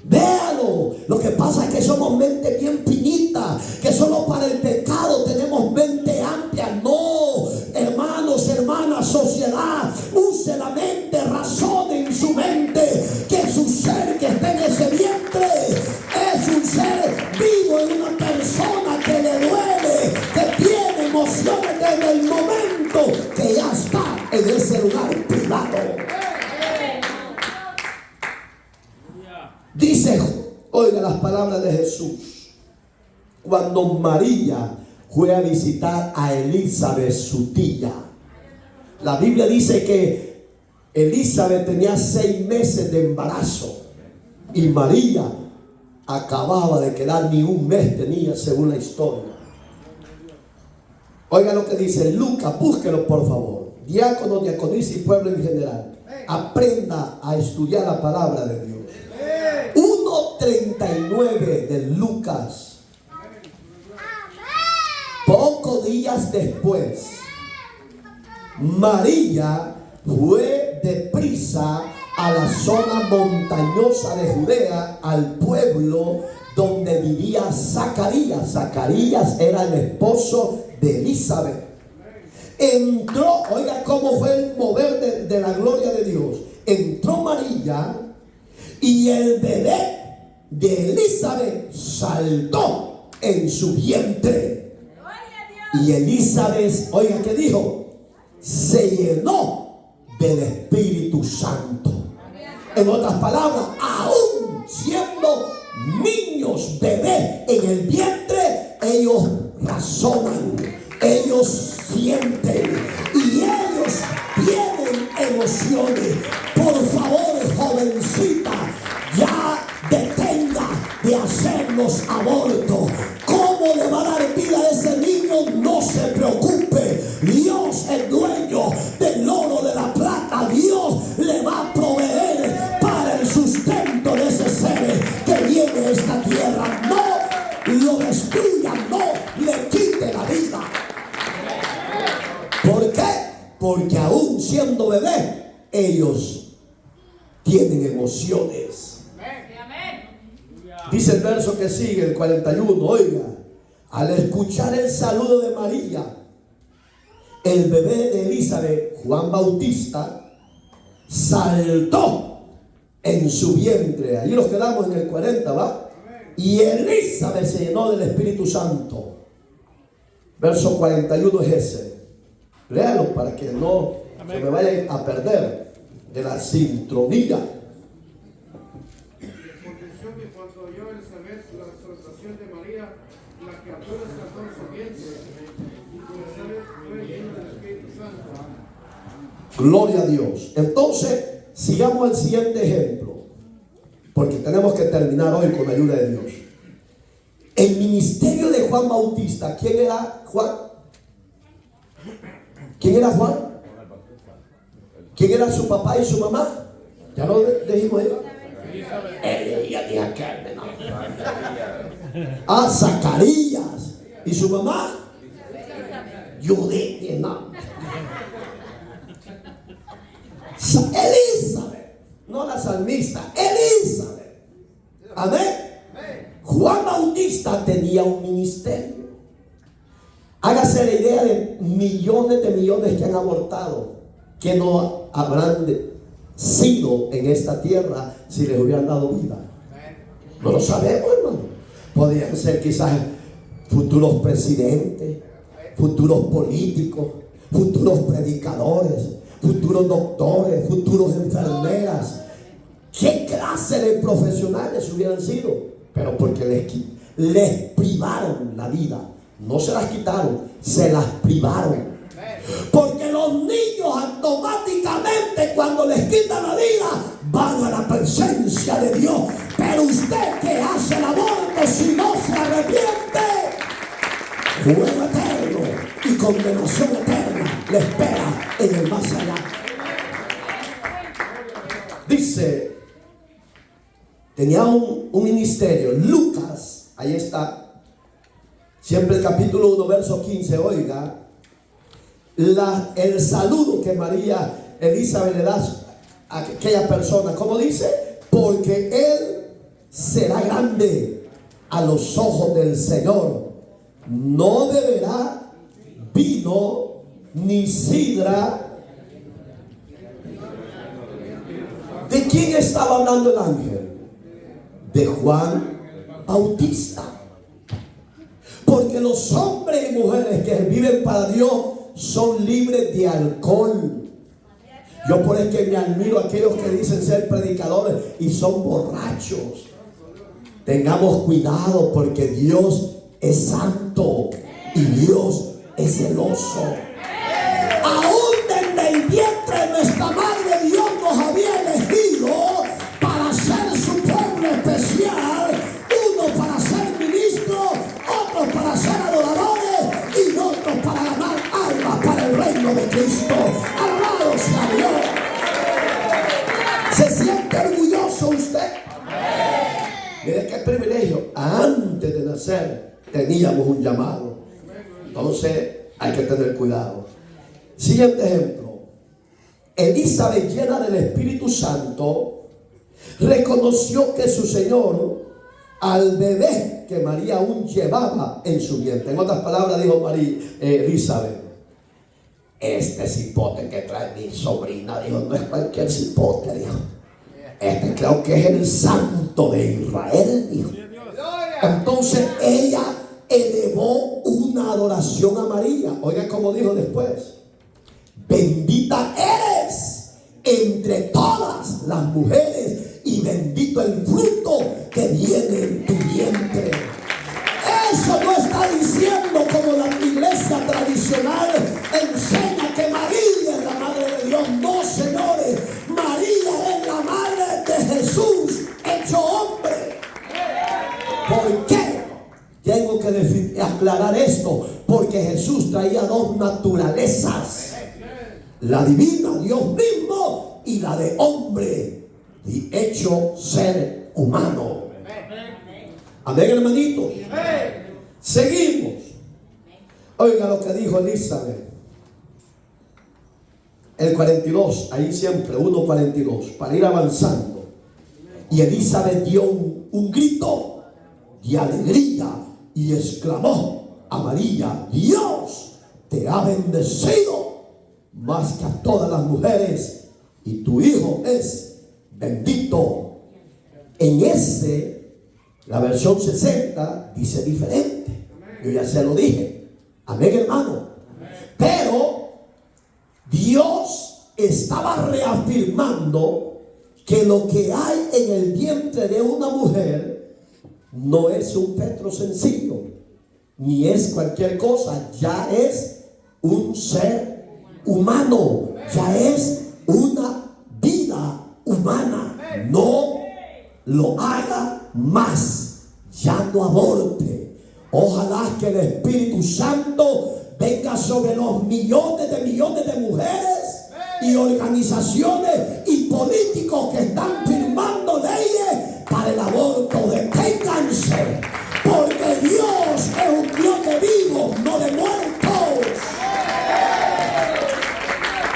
Véalo. Lo que pasa pasa es que somos mente bien finita, que solo para el pecado tenemos mente amplia. No, hermanos, hermanas, sociedad, use la mente, razone en su mente que su ser que está en ese vientre es un ser vivo, en una persona que le duele, que tiene emociones desde el momento que ya está en ese lugar privado. Dice, oiga las palabras de Jesús, cuando María fue a visitar a Elizabeth, su tía. La Biblia dice que Elizabeth tenía 6 meses de embarazo y María acababa de quedar, ni un mes tenía, según la historia. Oiga lo que dice Lucas, búsquelo por favor. Diácono, diaconisa y pueblo en general, aprenda a estudiar la palabra de Dios. 1:39 de Lucas. Pocos días después, María fue deprisa a la zona montañosa de Judea, al pueblo donde vivía Zacarías. Zacarías era el esposo de Elizabeth. Entró, oiga cómo fue el mover de la gloria de Dios. Entró María y el bebé de Elizabeth saltó en su vientre. Y Elizabeth, oiga qué dijo, se llenó del Espíritu Santo. En otras palabras, aún siendo niños, bebés en el vientre, ellos razonan, ellos sienten y ellos tienen emociones. Por favor, jovencita, ya detenga de hacer los abortos. ¿Cómo le va a dar vida a ese niño? No se preocupe. Dios es dueño del oro, de la plata. Dios le va a proveer para el sustento de ese ser que viene a esta tierra. No lo destruya, no le quite la vida. ¿Por qué? Porque aún siendo bebé, ellos tienen emociones. Dice el verso que sigue, el 41, oiga, al escuchar el saludo de María, el bebé de Elizabeth, Juan Bautista, saltó en su vientre. Allí nos quedamos en el 40, ¿va? Y Elizabeth se llenó del Espíritu Santo. Verso 41 es ese. Léalo para que no se me vaya a perder de la sincronía. Aconteció que cuando oyó Elizabeth la exhortación de María, la criatura saltó en su vientre, y con Elizabeth fue lleno del Espíritu Santo. Gloria a Dios. Entonces, sigamos el siguiente ejemplo, porque tenemos que terminar hoy con la ayuda de Dios. El ministerio de Juan Bautista, ¿quién era Juan? ¿Quién era Juan? ¿Quién era su papá y su mamá? Ya lo dijimos ahí. Zacarías. ¿Y su mamá? Judith. No. Elizabeth. No la salmista, Elizabeth. Amén. Juan Bautista tenía un ministerio. Hágase la idea de millones que han abortado, que no habrán sido en esta tierra si les hubieran dado vida. No lo sabemos, hermano. Podrían ser quizás futuros presidentes, futuros políticos, futuros predicadores, futuros doctores, futuros enfermeras. ¿Qué clase de profesionales hubieran sido? Pero porque les privaron la vida. No se las quitaron, se las privaron. Porque los niños automáticamente cuando les quitan la vida van a la presencia de Dios. Pero usted que hace el aborto, si no se arrepiente, fuego eterno y condenación eterna le espera en el más allá. Dice, tenía un ministerio. Lucas, ahí está. Siempre el capítulo 1, verso 15, oiga, el saludo que María Elizabeth le da a aquella persona, ¿cómo dice? Porque él será grande a los ojos del Señor. No beberá vino ni sidra. ¿De quién estaba hablando el ángel? De Juan Bautista. Porque los hombres y mujeres que viven para Dios son libres de alcohol. Yo por eso que me admiro a aquellos que dicen ser predicadores y son borrachos. Tengamos cuidado porque Dios es santo y Dios es celoso. Aún desde el vientre de nuestra madre Dios nos había elegido para ser su pueblo especial. Uno para ser ministro, otro para ser adoradores y otro para ganar almas para el reino de Cristo. Alabado sea Dios. ¿Se siente orgulloso usted? Mire qué privilegio. Antes de nacer teníamos un llamado. Entonces hay que tener cuidado. Siguiente ejemplo. Elizabeth, llena del Espíritu Santo, reconoció que su Señor, al bebé que María aún llevaba en su vientre. En otras palabras dijo Elizabeth: este cipote que trae mi sobrina, dijo, no es cualquier cipote, dijo. Este creo que es el santo de Israel, dijo. Entonces ella elevó una adoración a María. Oiga cómo dijo después: bendita eres entre todas las mujeres y bendito el fruto que viene en tu vientre. Eso no está diciendo como la iglesia tradicional enseña que María es la madre de Dios. No, señores, María es la madre de Jesús hecho hombre. ¿Por qué? Tengo que aclarar esto, porque Jesús traía dos naturalezas: la divina, Dios mismo, y la de hombre, y hecho ser humano. Amén, hermanitos. Seguimos. Oiga lo que dijo Elizabeth. El 42, ahí siempre, 1:42, para ir avanzando. Y Elizabeth dio un grito de alegría y exclamó a María: Dios te ha bendecido más que a todas las mujeres, y tu hijo es bendito. En la versión 60 dice diferente. Yo ya se lo dije. Amén, hermano. Pero Dios estaba reafirmando que lo que hay en el vientre de una mujer no es un feto sencillo, ni es cualquier cosa. Ya es un ser humano, ya es una vida humana. No lo haga más, ya no aborte. Ojalá que el Espíritu Santo venga sobre los millones de mujeres y organizaciones y políticos que están firmando leyes para el aborto. Deténganse, porque Dios es un Dios de vivos, no de muertos.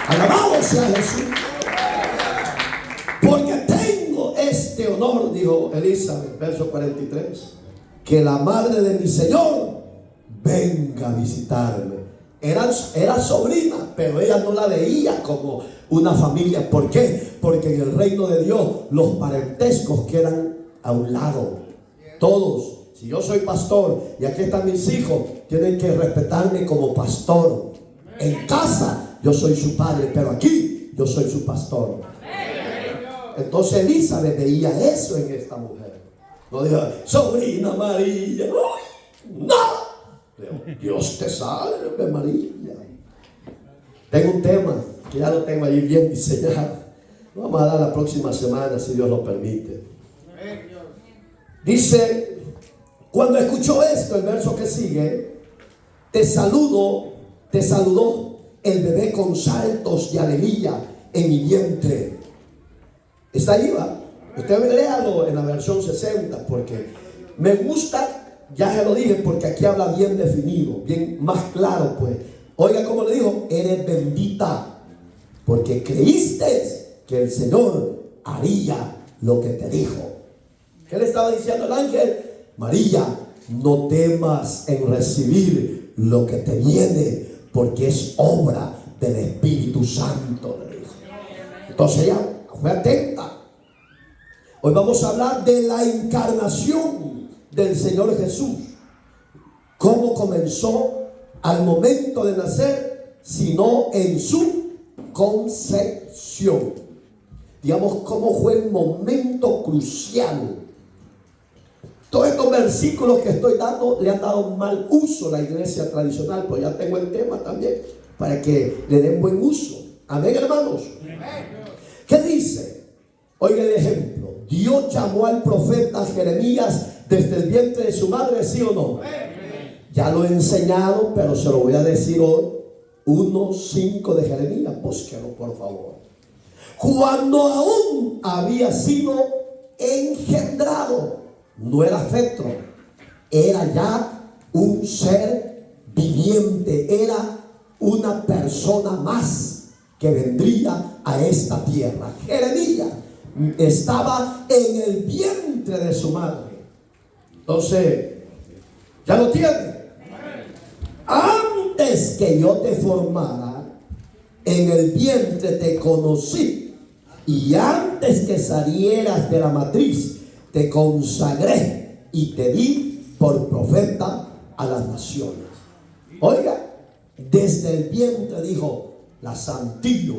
Alabado sea Jesús. Porque tengo este honor, dijo Elizabeth, verso 43, que la madre de mi Señor venga a visitarme. Era sobrina, pero ella no la veía como una familia. ¿Por qué? Porque en el reino de Dios los parentescos quedan a un lado. Todos, si yo soy pastor y aquí están mis hijos, tienen que respetarme como pastor. En casa yo soy su padre, pero aquí yo soy su pastor. Entonces Elizabeth veía eso en esta mujer. No dijo: sobrina María. ¡Uy! ¡No! Dios te salve, María. Tengo un tema que ya lo tengo ahí bien diseñado. Lo vamos a dar la próxima semana, si Dios lo permite. Dice: cuando escuchó esto, el verso que sigue, te saludó el bebé con saltos de alegría en mi vientre. Está ahí, va. Usted léalo en la versión 60, porque me gusta. Ya se lo dije, porque aquí habla bien definido, bien más claro, pues. Oiga cómo le dijo: eres bendita, porque creíste que el Señor haría lo que te dijo. ¿Qué le estaba diciendo el ángel? María, no temas en recibir lo que te viene, porque es obra del Espíritu Santo, le dijo. Entonces ella fue atenta. Hoy vamos a hablar de la encarnación del Señor Jesús. Cómo comenzó al momento de nacer, sino en su concepción. Digamos, cómo fue el momento crucial. Todos estos versículos que estoy dando le han dado mal uso a la iglesia tradicional, pero ya tengo el tema también para que le den buen uso. Amén, hermanos. ¿Qué dice? Oiga el ejemplo. Dios llamó al profeta Jeremías desde el vientre de su madre, ¿sí o no? Ya lo he enseñado, pero se lo voy a decir hoy. 1:5 de Jeremías, búsquelo por favor. Cuando aún había sido engendrado, no era fetro, era ya un ser viviente, era una persona más que vendría a esta tierra. Jeremías estaba en el vientre de su madre. Entonces, ya lo tiene. Antes que yo te formara, en el vientre te conocí. Y antes que salieras de la matriz, te consagré y te di por profeta a las naciones. Oiga, desde el vientre dijo, la santillo.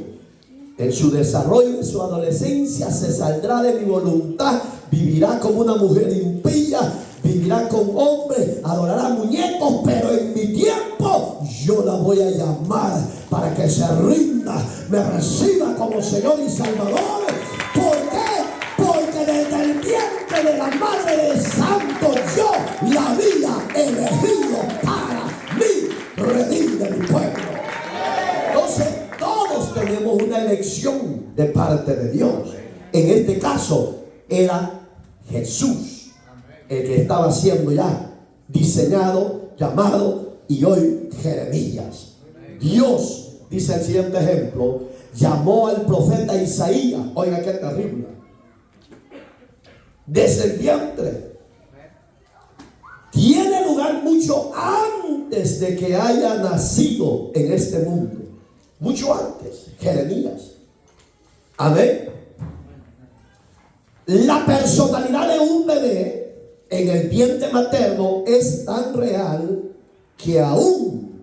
En su desarrollo, en su adolescencia, se saldrá de mi voluntad, vivirá como una mujer impía, vivirá con hombres, adorará muñecos, pero en mi tiempo yo la voy a llamar para que se rinda, me reciba como Señor y Salvador. ¿Por qué? Porque desde el vientre de la madre de santo yo la había elegido para mí, redimir de mi pueblo. Entonces todos tenemos una elección de parte de Dios. En este caso era Jesús el que estaba siendo ya diseñado, llamado, y hoy Jeremías. Dios, dice el siguiente ejemplo, llamó al profeta Isaías. Oiga qué terrible. Desde el vientre. Tiene lugar mucho antes de que haya nacido en este mundo. Mucho antes, Jeremías. Amén. La personalidad de un bebé en el vientre materno es tan real que aún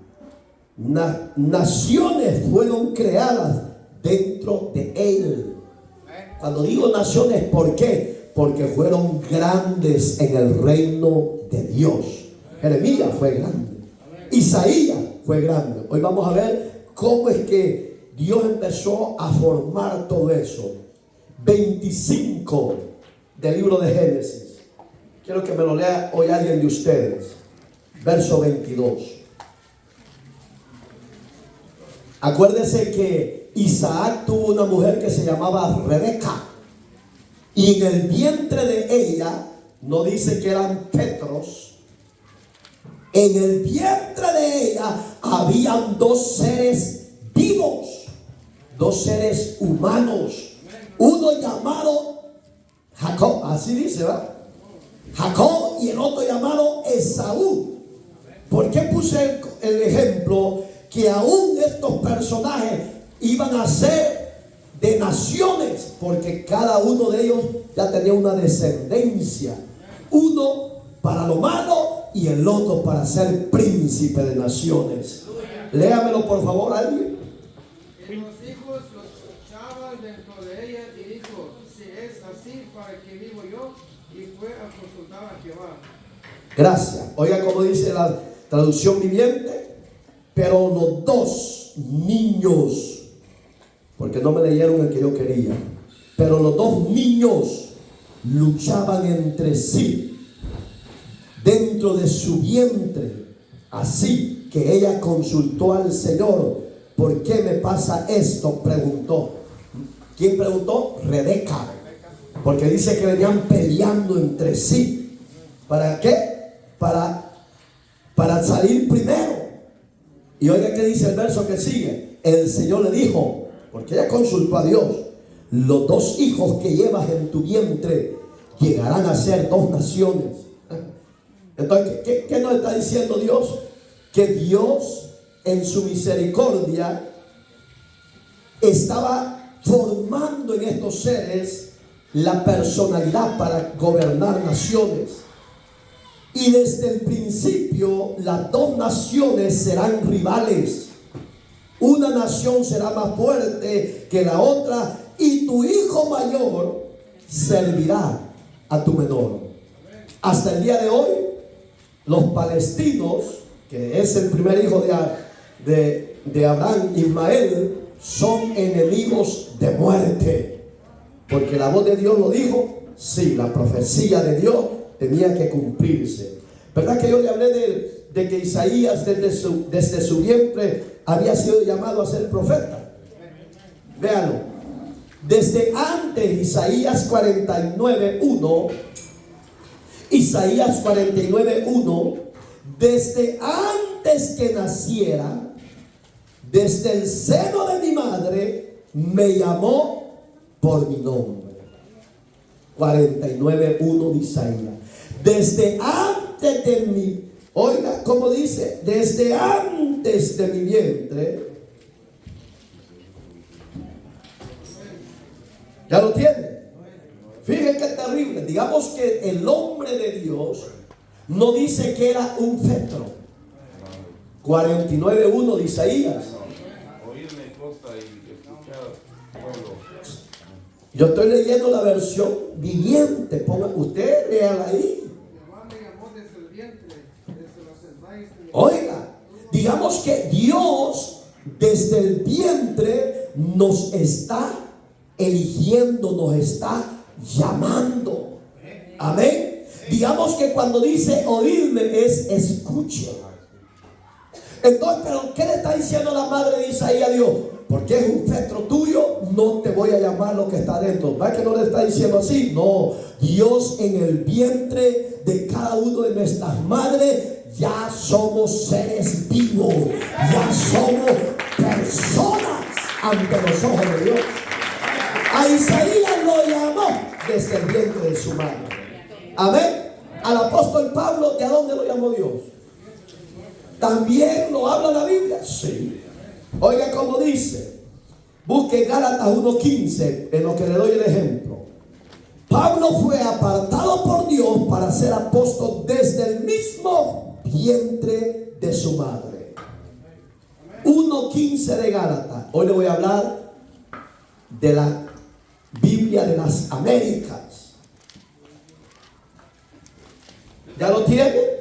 naciones fueron creadas dentro de él. Cuando digo naciones, ¿por qué? Porque fueron grandes en el reino de Dios. Jeremías fue grande. Isaías fue grande. Hoy vamos a ver cómo es que Dios empezó a formar todo eso. 25 del libro de Génesis. Quiero que me lo lea hoy alguien de ustedes. Verso 22. Acuérdese que Isaac tuvo una mujer que se llamaba Rebeca. Y en el vientre de ella, no dice que eran petros. En el vientre de ella habían dos seres vivos, dos seres humanos. Uno llamado Jacob, así dice, ¿verdad? Jacob, y el otro llamado Esaú. ¿Por qué puse el ejemplo? Que aún estos personajes iban a ser de naciones, porque cada uno de ellos ya tenía una descendencia. Uno para lo malo y el otro para ser príncipe de naciones. Léamelo por favor alguien. Y los hijos los escuchaba dentro de ella y dijo, si es así, ¿para qué vivo yo? Y fue a consultar a Jehová. Gracias. Oiga cómo dice la traducción viviente. Pero los dos niños, porque no me leyeron el que yo quería, pero los dos niños luchaban entre sí dentro de su vientre. Así que ella consultó al Señor. ¿Por qué me pasa esto? Preguntó. ¿Quién preguntó? Rebeca. Porque dice que venían peleando entre sí. ¿Para qué? Para salir primero. Y oiga qué dice el verso que sigue. El Señor le dijo, porque ella consultó a Dios, los dos hijos que llevas en tu vientre llegarán a ser dos naciones. Entonces, ¿qué nos está diciendo Dios? Que Dios en su misericordia estaba formando en estos seres la personalidad para gobernar naciones. Y desde el principio las dos naciones serán rivales. Una nación será más fuerte que la otra y tu hijo mayor servirá a tu menor. Hasta el día de hoy, los palestinos, que es el primer hijo de Abraham, Ismael, son enemigos de muerte. Porque la voz de Dios lo dijo. Sí, la profecía de Dios tenía que cumplirse. ¿Verdad que yo le hablé de que Isaías desde su vientre había sido llamado a ser profeta? Véanlo. Desde antes, Isaías 49:1, Isaías 49:1, desde antes que naciera, desde el seno de mi madre, me llamó por mi nombre. 49:1 de Isaías. Desde antes de mi, oiga, ¿cómo dice? Desde antes de mi vientre. ¿Ya lo tiene? Fíjense qué terrible. Digamos que el hombre de Dios no dice que era un feto. 49:1 de Isaías. Yo estoy leyendo la versión viviente. Usted léala ahí. Oiga, digamos que Dios desde el vientre nos está eligiendo, nos está llamando. Amén. Digamos que cuando dice oírme es escucha. Entonces, ¿pero qué le está diciendo la madre de Isaías a Dios? Porque es un feto tuyo, no te voy a llamar lo que está dentro. ¿Va que no le está diciendo así? No, Dios en el vientre de cada uno de nuestras madres ya somos seres vivos, ya somos personas ante los ojos de Dios. A Isaías lo llamó desde el vientre de su madre. Amén. Al apóstol Pablo, ¿de dónde lo llamó Dios? ¿También lo habla la Biblia? Sí. Oiga cómo dice. Busque Gálatas 1:15, en lo que le doy el ejemplo. Pablo fue apartado por Dios para ser apóstol desde el mismo vientre de su madre. 1:15 de Gálatas. Hoy le voy a hablar de la Biblia de las Américas. ¿Ya lo tiene?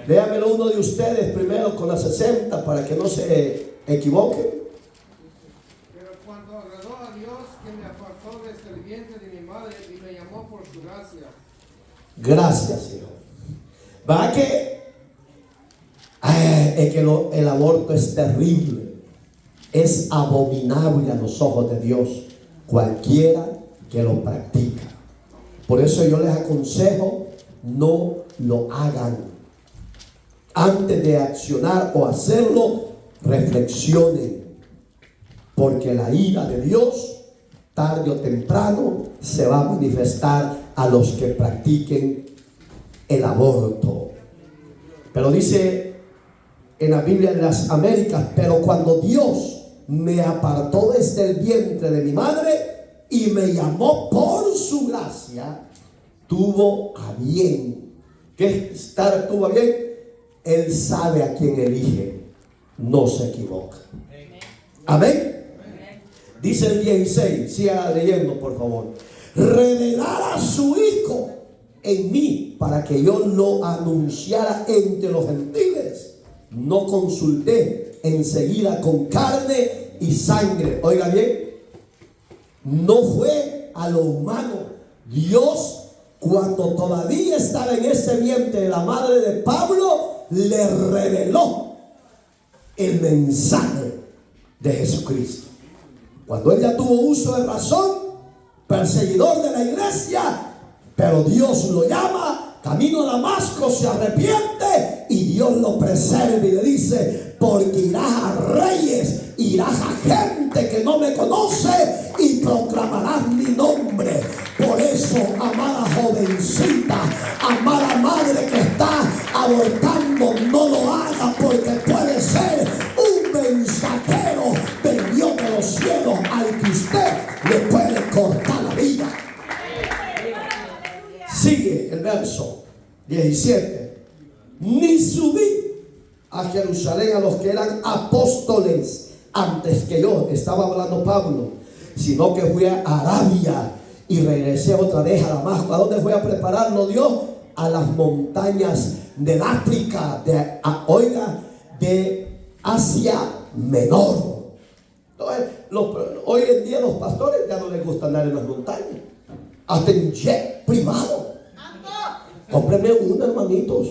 Léamelo uno de ustedes primero con la 60 para que no se equivoquen. Pero cuando agradó a Dios que me apartó desde el vientre de mi madre y me llamó por su gracia. Gracias, hijo. Va que el aborto es terrible, es abominable a los ojos de Dios, cualquiera que lo practica. Por eso yo les aconsejo, no lo hagan. Antes de accionar o hacerlo, reflexionen, porque la ira de Dios tarde o temprano se va a manifestar a los que practiquen el aborto. Pero dice en la Biblia de las Américas, pero cuando Dios me apartó desde el vientre de mi madre y me llamó por su gracia, tuvo a bien. ¿Qué tuvo a bien? Él sabe a quién elige, no se equivoca. Amén. Dice el 16, siga leyendo por favor. Revelar a su Hijo en mí para que yo lo anunciara entre los gentiles. No consulté enseguida con carne y sangre. Oiga bien, no fue a lo humano. Dios, cuando todavía estaba en ese vientre de la madre de Pablo, le reveló el mensaje de Jesucristo. Cuando él ya tuvo uso de razón, perseguidor de la iglesia, pero Dios lo llama, camino a Damasco, se arrepiente y Dios lo preserva y le dice, porque irás a reyes, irás a gente que no me conoce y proclamarás mi nombre. Por eso, amada jovencita, amada madre que está abortando, no lo haga, porque puede ser un mensajero del Dios de los cielos al que usted le puede cortar la vida. Sigue el verso 17. Ni subí a Jerusalén a los que eran apóstoles antes que yo, estaba hablando Pablo, sino que fui a Arabia y regresé otra vez a Damasco. ¿A dónde fue a prepararlo Dios? A las montañas del África, de Asia Menor. Entonces, hoy en día los pastores ya no les gusta andar en las montañas, hasta en jet privado. Cómprenme uno, hermanitos.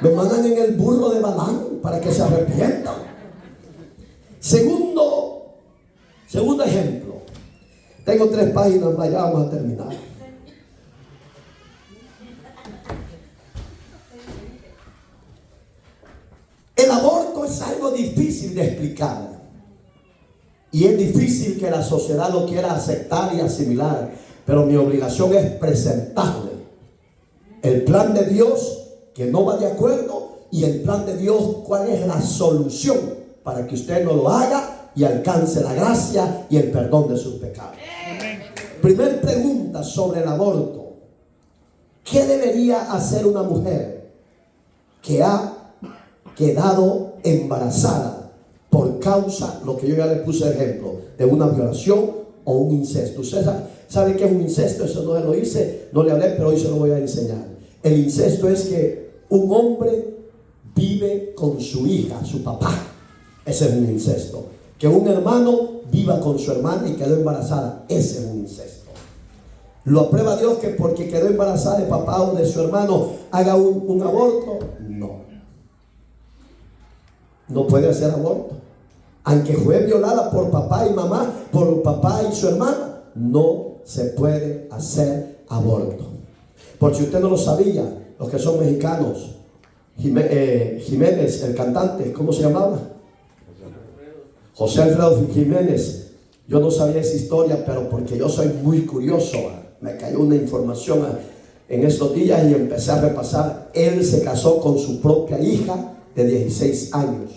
Me mandan en el burro de Balán para que se arrepientan. Segundo ejemplo. Tengo 3 páginas más, ya vamos a terminar. El aborto es algo difícil de explicar. Y es difícil que la sociedad lo quiera aceptar y asimilar. Pero mi obligación es presentarle el plan de Dios que no va de acuerdo, y el plan de Dios, cuál es la solución para que usted no lo haga y alcance la gracia y el perdón de sus pecados. Primer pregunta sobre el aborto. ¿Qué debería hacer una mujer que ha quedado embarazada por causa, lo que yo ya le puse de ejemplo, de una violación o un incesto? Usted sabe qué es un incesto. Eso no lo hice, no le hablé, pero hoy se lo voy a enseñar. El incesto es que un hombre vive con su hija, su papá. Ese es un incesto. Que un hermano viva con su hermana y quedó embarazada. Ese es un incesto. ¿Lo aprueba Dios que porque quedó embarazada de papá o de su hermano haga un aborto? No. No puede hacer aborto. Aunque fue violada por papá y mamá, por papá y su hermana, no se puede hacer aborto. Por si usted no lo sabía, los que son mexicanos, Jiménez, el cantante, ¿cómo se llamaba? José Alfredo Jiménez. Yo no sabía esa historia, pero porque yo soy muy curioso, me cayó una información en estos días y empecé a repasar. Él se casó con su propia hija de 16 años.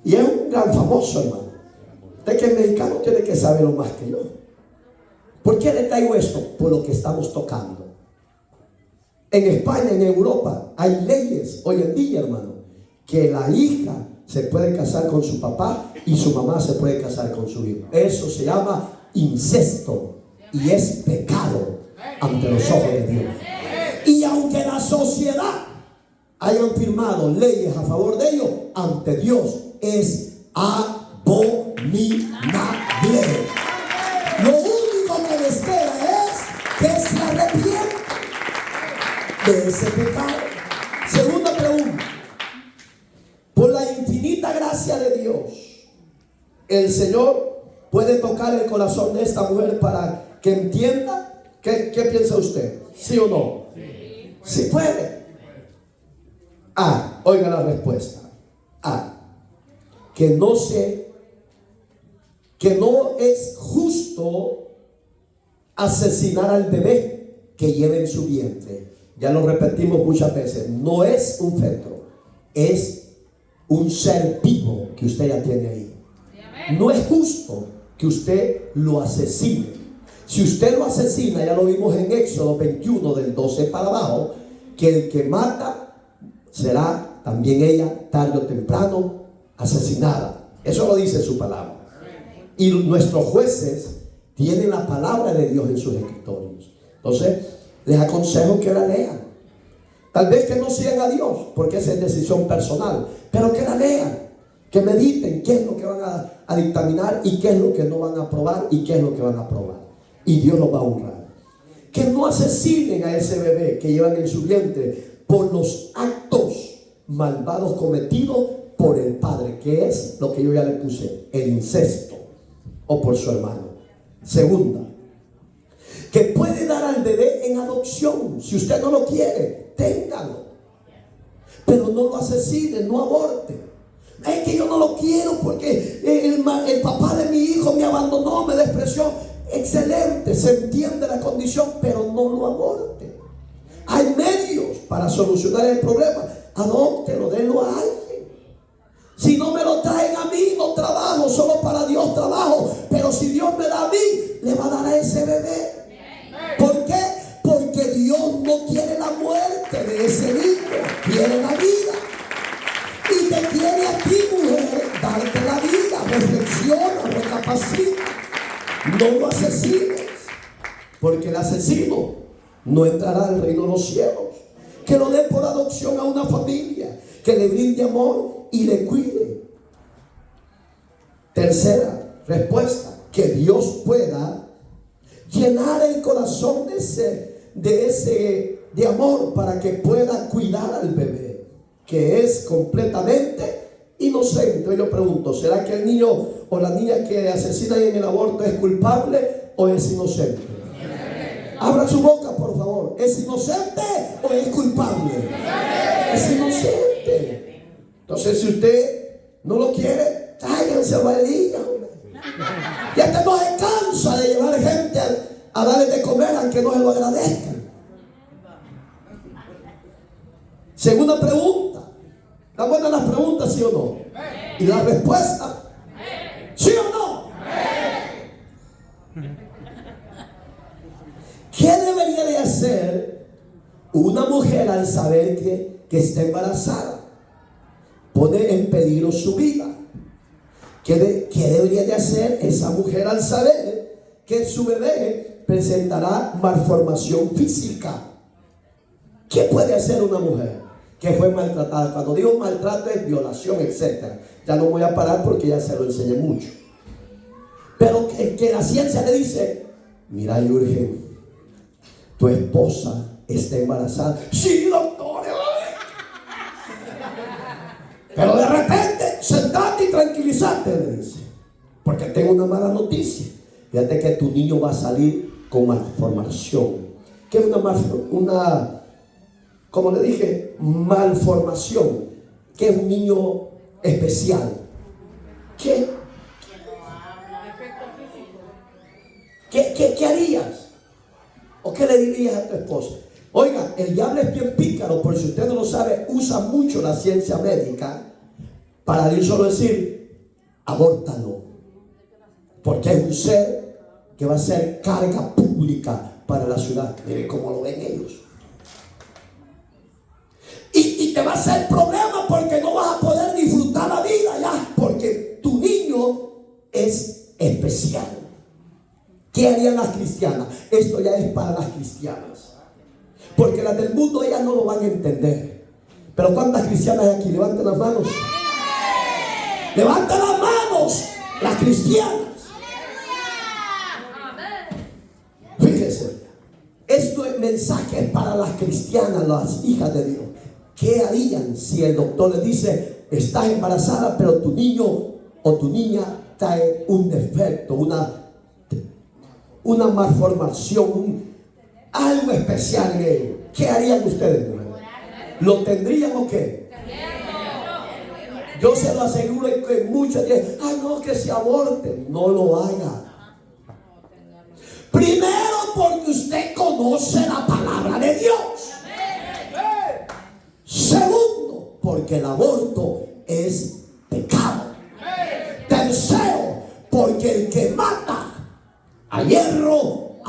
Y es un gran famoso, hermano. Usted que es mexicano tiene que saberlo más que yo. ¿Por qué le traigo esto? Por lo que estamos tocando. En España, en Europa, hay leyes hoy en día, hermano, que la hija se puede casar con su papá y su mamá se puede casar con su hijo. Eso se llama incesto y es pecado ante los ojos de Dios. Y aunque la sociedad hayan firmado leyes a favor de ellos, ante Dios es abominable. Lo único que le espera es que se arrepienta de ese pecado. Segunda pregunta. Por la infinita gracia de Dios, el Señor puede tocar el corazón de esta mujer para que entienda. ¿Qué piensa usted? ¿Sí o no? Sí puede. Oiga la respuesta. Que no es justo asesinar al bebé que lleva en su vientre. Ya lo repetimos muchas veces. No es un feto, es un ser vivo que usted ya tiene ahí. No es justo que usted lo asesine. Si usted lo asesina, ya lo vimos en Éxodo 21 del 12 para abajo, que el que mata será también ella tarde o temprano asesinada. Eso lo dice su palabra. Y nuestros jueces tienen la palabra de Dios en sus escritorios. Entonces, les aconsejo que la lean. Tal vez que no sigan a Dios, porque esa es decisión personal, pero que la lean, que mediten qué es lo que van a dictaminar y qué es lo que no van a aprobar y qué es lo que van a aprobar. Y Dios los va a honrar. Que no asesinen a ese bebé que llevan en su vientre por los actos malvados cometidos por el padre, que es lo que yo ya le puse, el incesto, o por su hermano. Segunda, que puede dar al bebé en adopción. Si usted no lo quiere, téngalo, pero no lo asesine, no aborte. Es que yo no lo quiero porque el papá de mi hijo me abandonó, me despreció. Excelente, se entiende la condición, pero no lo aborte. Hay para solucionar el problema, adóptelo, denlo a alguien. Si no me lo traen a mí, no trabajo, solo para Dios trabajo. Pero si Dios me da a mí, le va a dar a ese bebé. ¿Por qué? Porque Dios no quiere la muerte de ese niño, quiere la vida. Y te quiere a ti, mujer, darte la vida. Reflexiona, recapacita. No lo asesines, porque el asesino no entrará al reino de los cielos. Que lo dé por adopción a una familia, que le brinde amor y le cuide. Tercera respuesta, que Dios pueda llenar el corazón de amor para que pueda cuidar al bebé, que es completamente inocente. Yo pregunto, ¿será que el niño o la niña que asesina en el aborto es culpable o es inocente? Abra su boca, por favor. ¿Es inocente o es culpable? Es inocente. Entonces, si usted no lo quiere, tráiganselo a Elías. Ya que no se cansa de llevar gente a darle de comer aunque no se lo agradezcan. Segunda pregunta. ¿Están buenas las preguntas, sí o no? ¿Y la respuesta? ¿Sí o no? ¿Qué debería de hacer una mujer al saber que está embarazada? Pone en peligro su vida. ¿Qué debería de hacer esa mujer al saber que su bebé presentará malformación física? ¿Qué puede hacer una mujer que fue maltratada? Cuando digo maltrato es violación, etc. Ya no voy a parar porque ya se lo enseñé mucho. Pero que la ciencia le dice, mira, Jürgen, tu esposa está embarazada. Sí, doctor. Pero de repente, sentate y tranquilízate, le dice, porque tengo una mala noticia. Fíjate que tu niño va a salir con malformación. ¿Qué es una como le dije, malformación? ¿Qué es un niño especial? ¿Qué harías? ¿O qué le dirías a tu esposa? Oiga, el diablo es bien pícaro, por si usted no lo sabe, usa mucho la ciencia médica para de solo decir, abórtalo. Porque es un ser que va a ser carga pública para la ciudad. Miren cómo lo ven ellos. Y te va a ser problema porque no vas a poder disfrutar la vida ya, porque tu niño es especial. ¿Qué harían las cristianas? Esto ya es para las cristianas, porque las del mundo ellas no lo van a entender. Pero ¿cuántas cristianas hay aquí? Levanten las manos. Levanten las manos las cristianas. Fíjense, esto es mensaje para las cristianas, las hijas de Dios. ¿Qué harían si el doctor les dice, estás embarazada, pero tu niño o tu niña trae un defecto, una malformación, algo especial en ello? ¿Qué harían ustedes? ¿Lo tendrían o qué? Yo se lo aseguro que muchos dicen, ay no, que se aborten. No lo haga. Primero porque usted conoce la palabra de Dios. Segundo, porque el aborto es pecado. Tercero, porque el que mata a hierro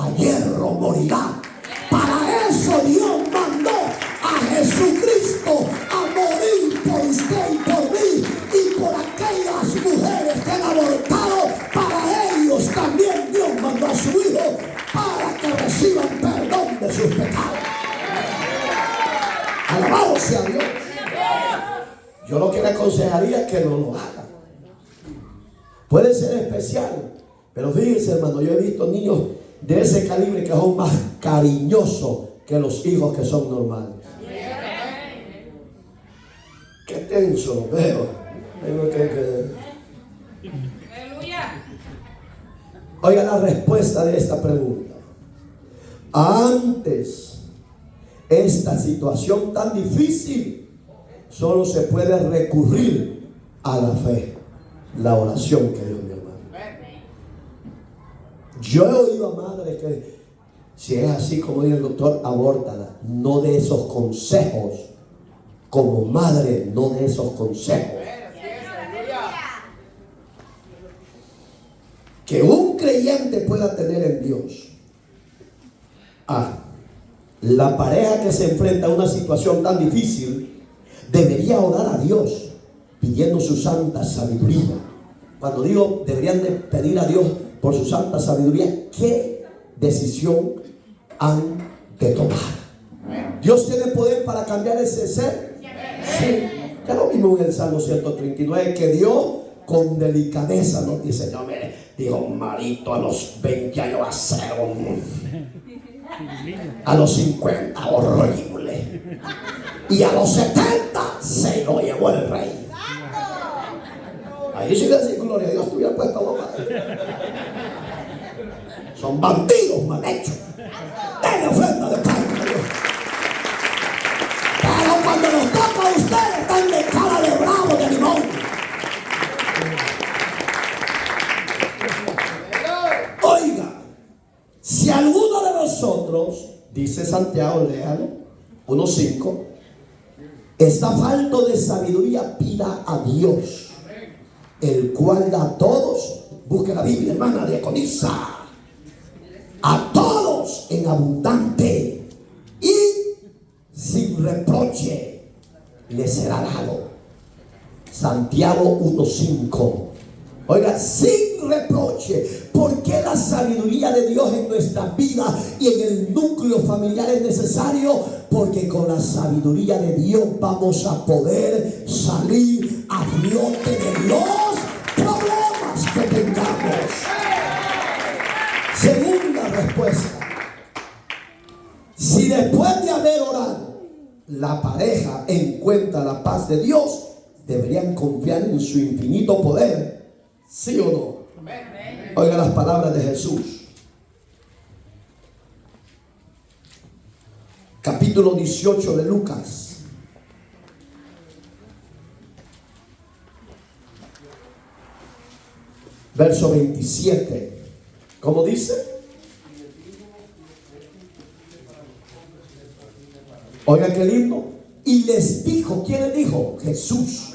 morirá. Para eso Dios mandó a Jesucristo a morir por usted y por mí y por aquellas mujeres que han abortado. Para ellos también Dios mandó a su Hijo para que reciban perdón de sus pecados. Alabado sea Dios. Yo lo que le aconsejaría es que no lo haga. Puede ser especial, pero fíjense, hermano, yo he visto niños de ese calibre que son más cariñosos que los hijos que son normales. Qué tenso lo veo. Oiga la respuesta de esta pregunta. Antes esta situación tan difícil, solo se puede recurrir a la fe, la oración, querido mi hermano. Yo he oído a madres que Si es así como dice el doctor, abórtala. No de esos consejos. Como madre, no de esos consejos. Que un creyente pueda tener en Dios. La pareja que se enfrenta a una situación tan difícil debería orar a Dios pidiendo su santa sabiduría. Cuando digo deberían de pedir a Dios por su santa sabiduría, ¿qué decisión han de tomar? ¿Dios tiene poder para cambiar ese ser? Sí. Ya lo vimos en el Salmo 139, que Dios con delicadeza nos dice: yo me digo, marito, a los 20 años va a ser a los 50 horrible, y a los 70 se lo llevó el rey. Ahí sí que decir, gloria a Dios, estuviera puesto a boca. Son bandidos mal hechos. Denle ofrenda de pan a Dios. Pero cuando nos toca a ustedes, están de cara de bravo, de limón. Oiga, si alguno de nosotros, dice Santiago, léalo, 1:5, está falto de sabiduría, pida a Dios, el cual da a todos. Busque la Biblia, hermana diaconisa. A todos en abundante y sin reproche le será dado. Santiago 1:5. Oiga, sin reproche. ¿Por qué la sabiduría de Dios en nuestra vida y en el núcleo familiar es necesario? Porque con la sabiduría de Dios vamos a poder salir a flote de los problemas que tengamos. Segunda respuesta: si después de haber orado la pareja encuentra la paz de Dios, deberían confiar en su infinito poder. ¿Sí o no? Oiga las palabras de Jesús. Capítulo 18 de Lucas. Verso 27. ¿Cómo dice? Oiga qué lindo. Y les dijo, ¿quién les dijo? Jesús.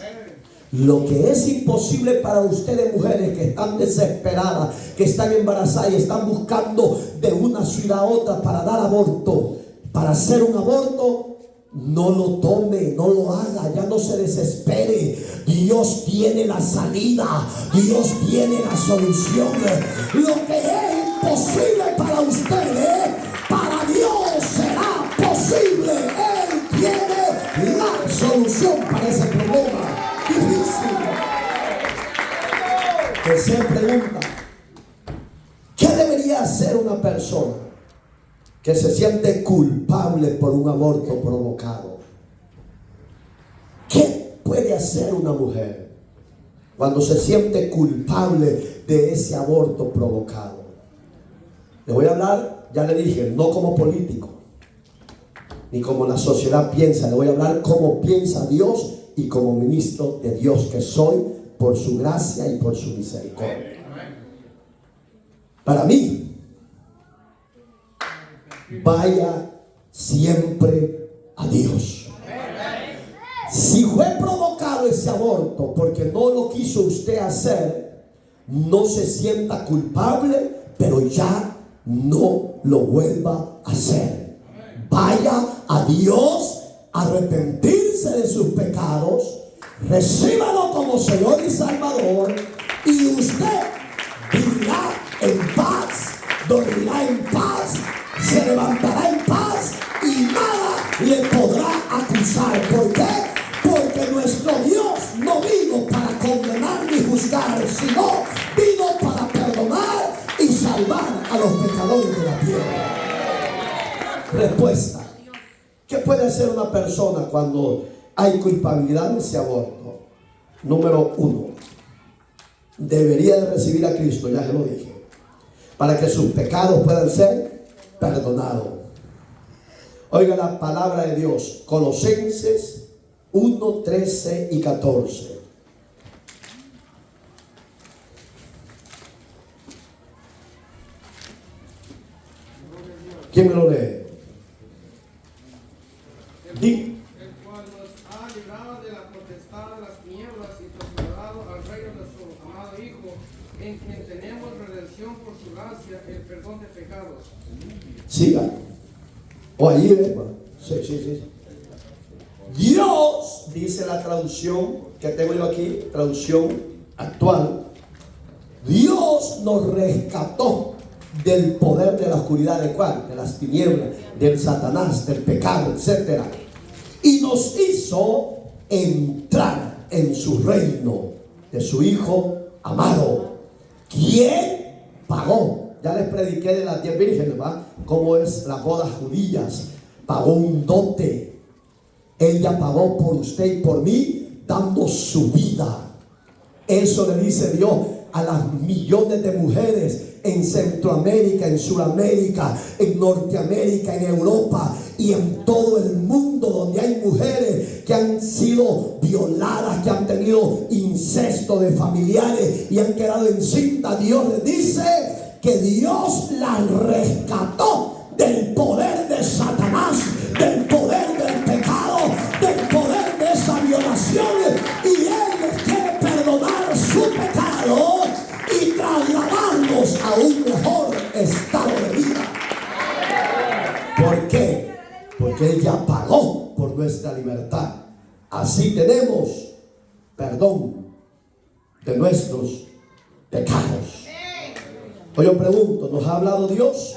Lo que es imposible para ustedes, mujeres que están desesperadas, que están embarazadas y están buscando de una ciudad a otra para dar aborto, para hacer un aborto, no lo tome, no lo haga, ya no se desespere. Dios tiene la salida, Dios tiene la solución. Lo que es imposible para ustedes, para Dios será posible. Él tiene la solución para ese problema difícil. Que se pregunta: ¿qué debería hacer una persona que se siente culpable por un aborto provocado? ¿Qué puede hacer una mujer cuando se siente culpable de ese aborto provocado? Le voy a hablar, ya le dije, no como político ni como la sociedad piensa. Le voy a hablar como piensa Dios y como ministro de Dios que soy, por su gracia y por su misericordia. Para mí, vaya siempre a Dios. Si fue provocado ese aborto porque no lo quiso usted hacer, no se sienta culpable, pero ya no lo vuelva a hacer. Vaya a Dios, arrepentirse de sus pecados, recíbalo como Señor y Salvador, y usted vivirá en paz, dormirá en paz, se levantará en paz y nada le podrá acusar. ¿Por qué? Porque nuestro Dios no vino para condenar ni juzgar, sino vino para perdonar y salvar a los pecadores de la tierra. Respuesta: ¿qué puede hacer una persona cuando hay culpabilidad de ese aborto? Número 1, debería de recibir a Cristo, ya se lo dije, para que sus pecados puedan ser perdonados. Oiga la palabra de Dios, Colosenses 1, 13 y 14. ¿Quién me lo lee? El cual nos ha librado de la potestad de las tinieblas y trasladado al reino de su amado Hijo, en quien tenemos redención por su gracia, el perdón de pecados. Siga. O allí, sí. Dios, dice la traducción que tengo yo aquí, traducción actual, Dios nos rescató del poder de la oscuridad, ¿de cuál? De las tinieblas, del Satanás, del pecado, etc. Y nos hizo entrar en su reino de su Hijo amado, quien pagó. Ya les prediqué de las 10 vírgenes, ¿verdad? Cómo es las bodas judías. Pagó un dote. Ella pagó por usted y por mí, dando su vida. Eso le dice Dios a las millones de mujeres en Centroamérica, en Sudamérica, en Norteamérica, en Europa y en todo el mundo, donde hay mujeres que han sido violadas, que han tenido incesto de familiares y han quedado encintas. Dios les dice que Dios las rescató del poder de Satanás, del poder del pecado, del poder de esa violación, y Él les quiere perdonar su pecado y trasladarlos a un mejor estado de vida. ¿Por qué? Porque Él ya pagó por nuestra libertad. Así tenemos perdón de nuestros pecados. Hoy yo pregunto, ¿nos ha hablado Dios?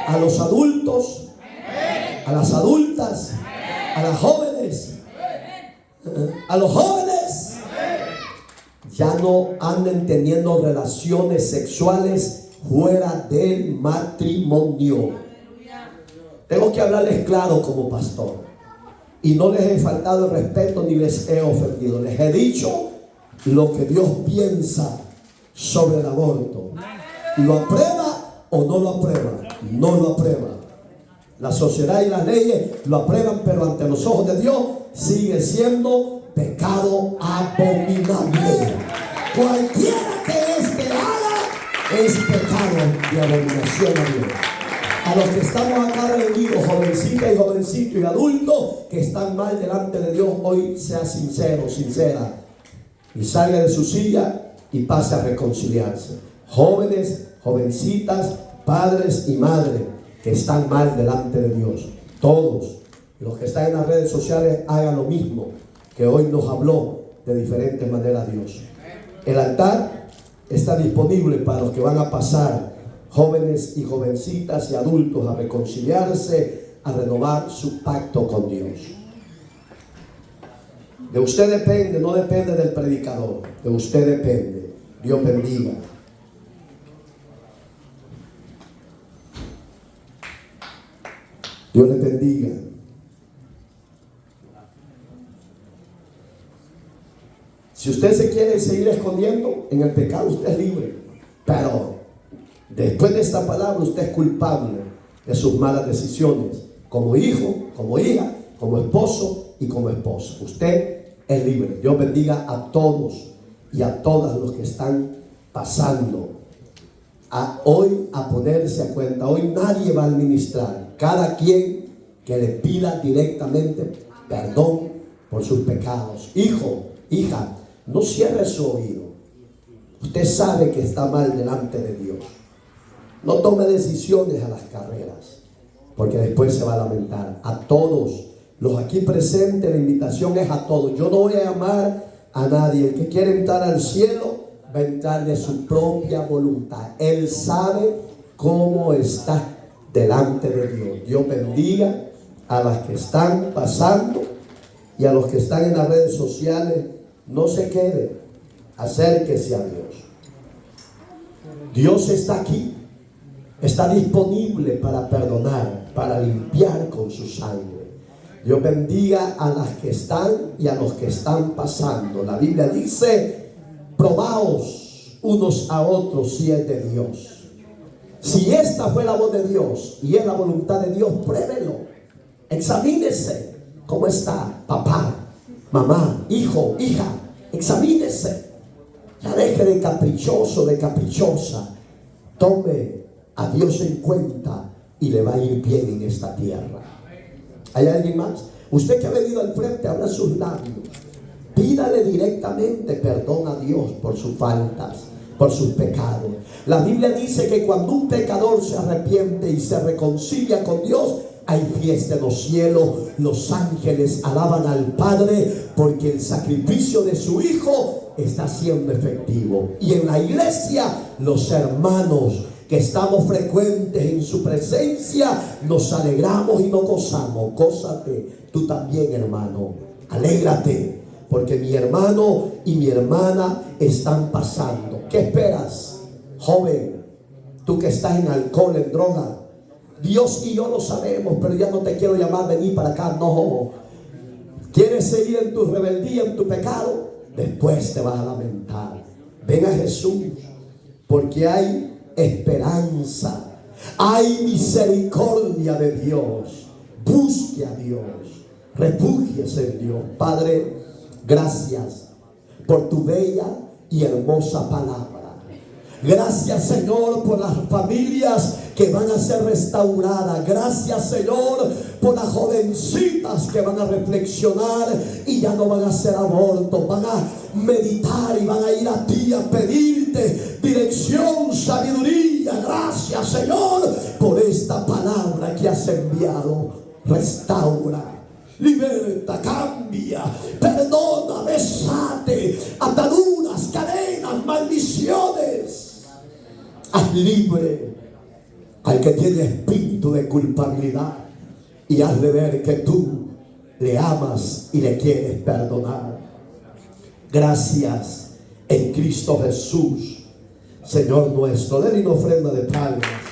A los adultos, a las adultas, a las jóvenes, a los jóvenes, ya no anden teniendo relaciones sexuales fuera del matrimonio. Tengo que hablarles claro como pastor, y no les he faltado el respeto ni les he ofendido. Les he dicho lo que Dios piensa sobre el aborto. ¿Lo aprueba o no lo aprueba? No lo aprueba. La sociedad y las leyes lo aprueban, pero ante los ojos de Dios sigue siendo pecado abominable. Cualquiera que éste haga es pecado de abominación a Dios. A los que estamos acá reunidos, jovencitas y jovencitos y adultos que están mal delante de Dios, hoy sea sincero, sincera, y salga de su silla y pase a reconciliarse. Jóvenes, jovencitas, padres y madres que están mal delante de Dios, todos los que están en las redes sociales, hagan lo mismo, que hoy nos habló de diferentes maneras Dios. El altar está disponible para los que van a pasar, jóvenes y jovencitas y adultos, a reconciliarse, a renovar su pacto con Dios. De usted depende, no depende del predicador, de usted depende. Dios bendiga. Dios les bendiga. Si usted se quiere seguir escondiendo en el pecado, usted es libre. Pero después de esta palabra, usted es culpable de sus malas decisiones. Como hijo, como hija, como esposo y como esposa. Usted es libre. Dios bendiga a todos y a todas los que están pasando hoy a ponerse a cuenta. Hoy nadie va a administrar. Cada quien que le pida directamente perdón por sus pecados. Hijo, hija, no cierre su oído. Usted sabe que está mal delante de Dios. No tome decisiones a las carreras, porque después se va a lamentar. A todos los aquí presentes, la invitación es a todos. Yo no voy a llamar a nadie. El que quiere entrar al cielo va a entrar de su propia voluntad. Él sabe cómo está delante de Dios. Dios bendiga a las que están pasando y a los que están en las redes sociales. No se quede, acérquese a Dios. Dios está aquí, está disponible para perdonar, para limpiar con su sangre. Dios bendiga a las que están y a los que están pasando. La Biblia dice: probaos unos a otros si es de Dios. Si esta fue la voz de Dios y es la voluntad de Dios, pruébelo. Examínese cómo está, papá, mamá, hijo, hija. Examínese. Ya deje de caprichoso, de caprichosa. Tome a Dios en cuenta y le va a ir bien en esta tierra. ¿Hay alguien más? Usted que ha venido al frente, abra sus labios. Pídale directamente perdón a Dios por sus faltas, por sus pecados. La Biblia dice que cuando un pecador se arrepiente y se reconcilia con Dios, hay fiesta en los cielos. Los ángeles alaban al Padre porque el sacrificio de su Hijo está siendo efectivo. Y en la iglesia, los hermanos que estamos frecuentes en su presencia, nos alegramos y nos gozamos. Gózate tú también, hermano. Alégrate, porque mi hermano y mi hermana están pasando. ¿Qué esperas, joven? Tú que estás en alcohol, en droga. Dios y yo lo sabemos, pero ya no te quiero llamar, vení para acá. No. ¿Quieres seguir en tu rebeldía, en tu pecado? Después te vas a lamentar. Ven a Jesús, porque hay esperanza, hay misericordia de Dios. Busque a Dios, refúgiese en Dios. Padre, gracias por tu bella y hermosa palabra. Gracias, Señor, por las familias que van a ser restauradas. Gracias, Señor, por las jovencitas que van a reflexionar y ya no van a hacer aborto. Van a meditar y van a ir a ti a pedirte dirección, sabiduría. Gracias, Señor, por esta palabra que has enviado. Restaura, liberta, cambia, perdona, desate ataduras, cadenas, maldiciones. Haz libre al que tiene espíritu de culpabilidad y hazle ver que tú le amas y le quieres perdonar. Gracias en Cristo Jesús, Señor nuestro. Denle una ofrenda de palmas.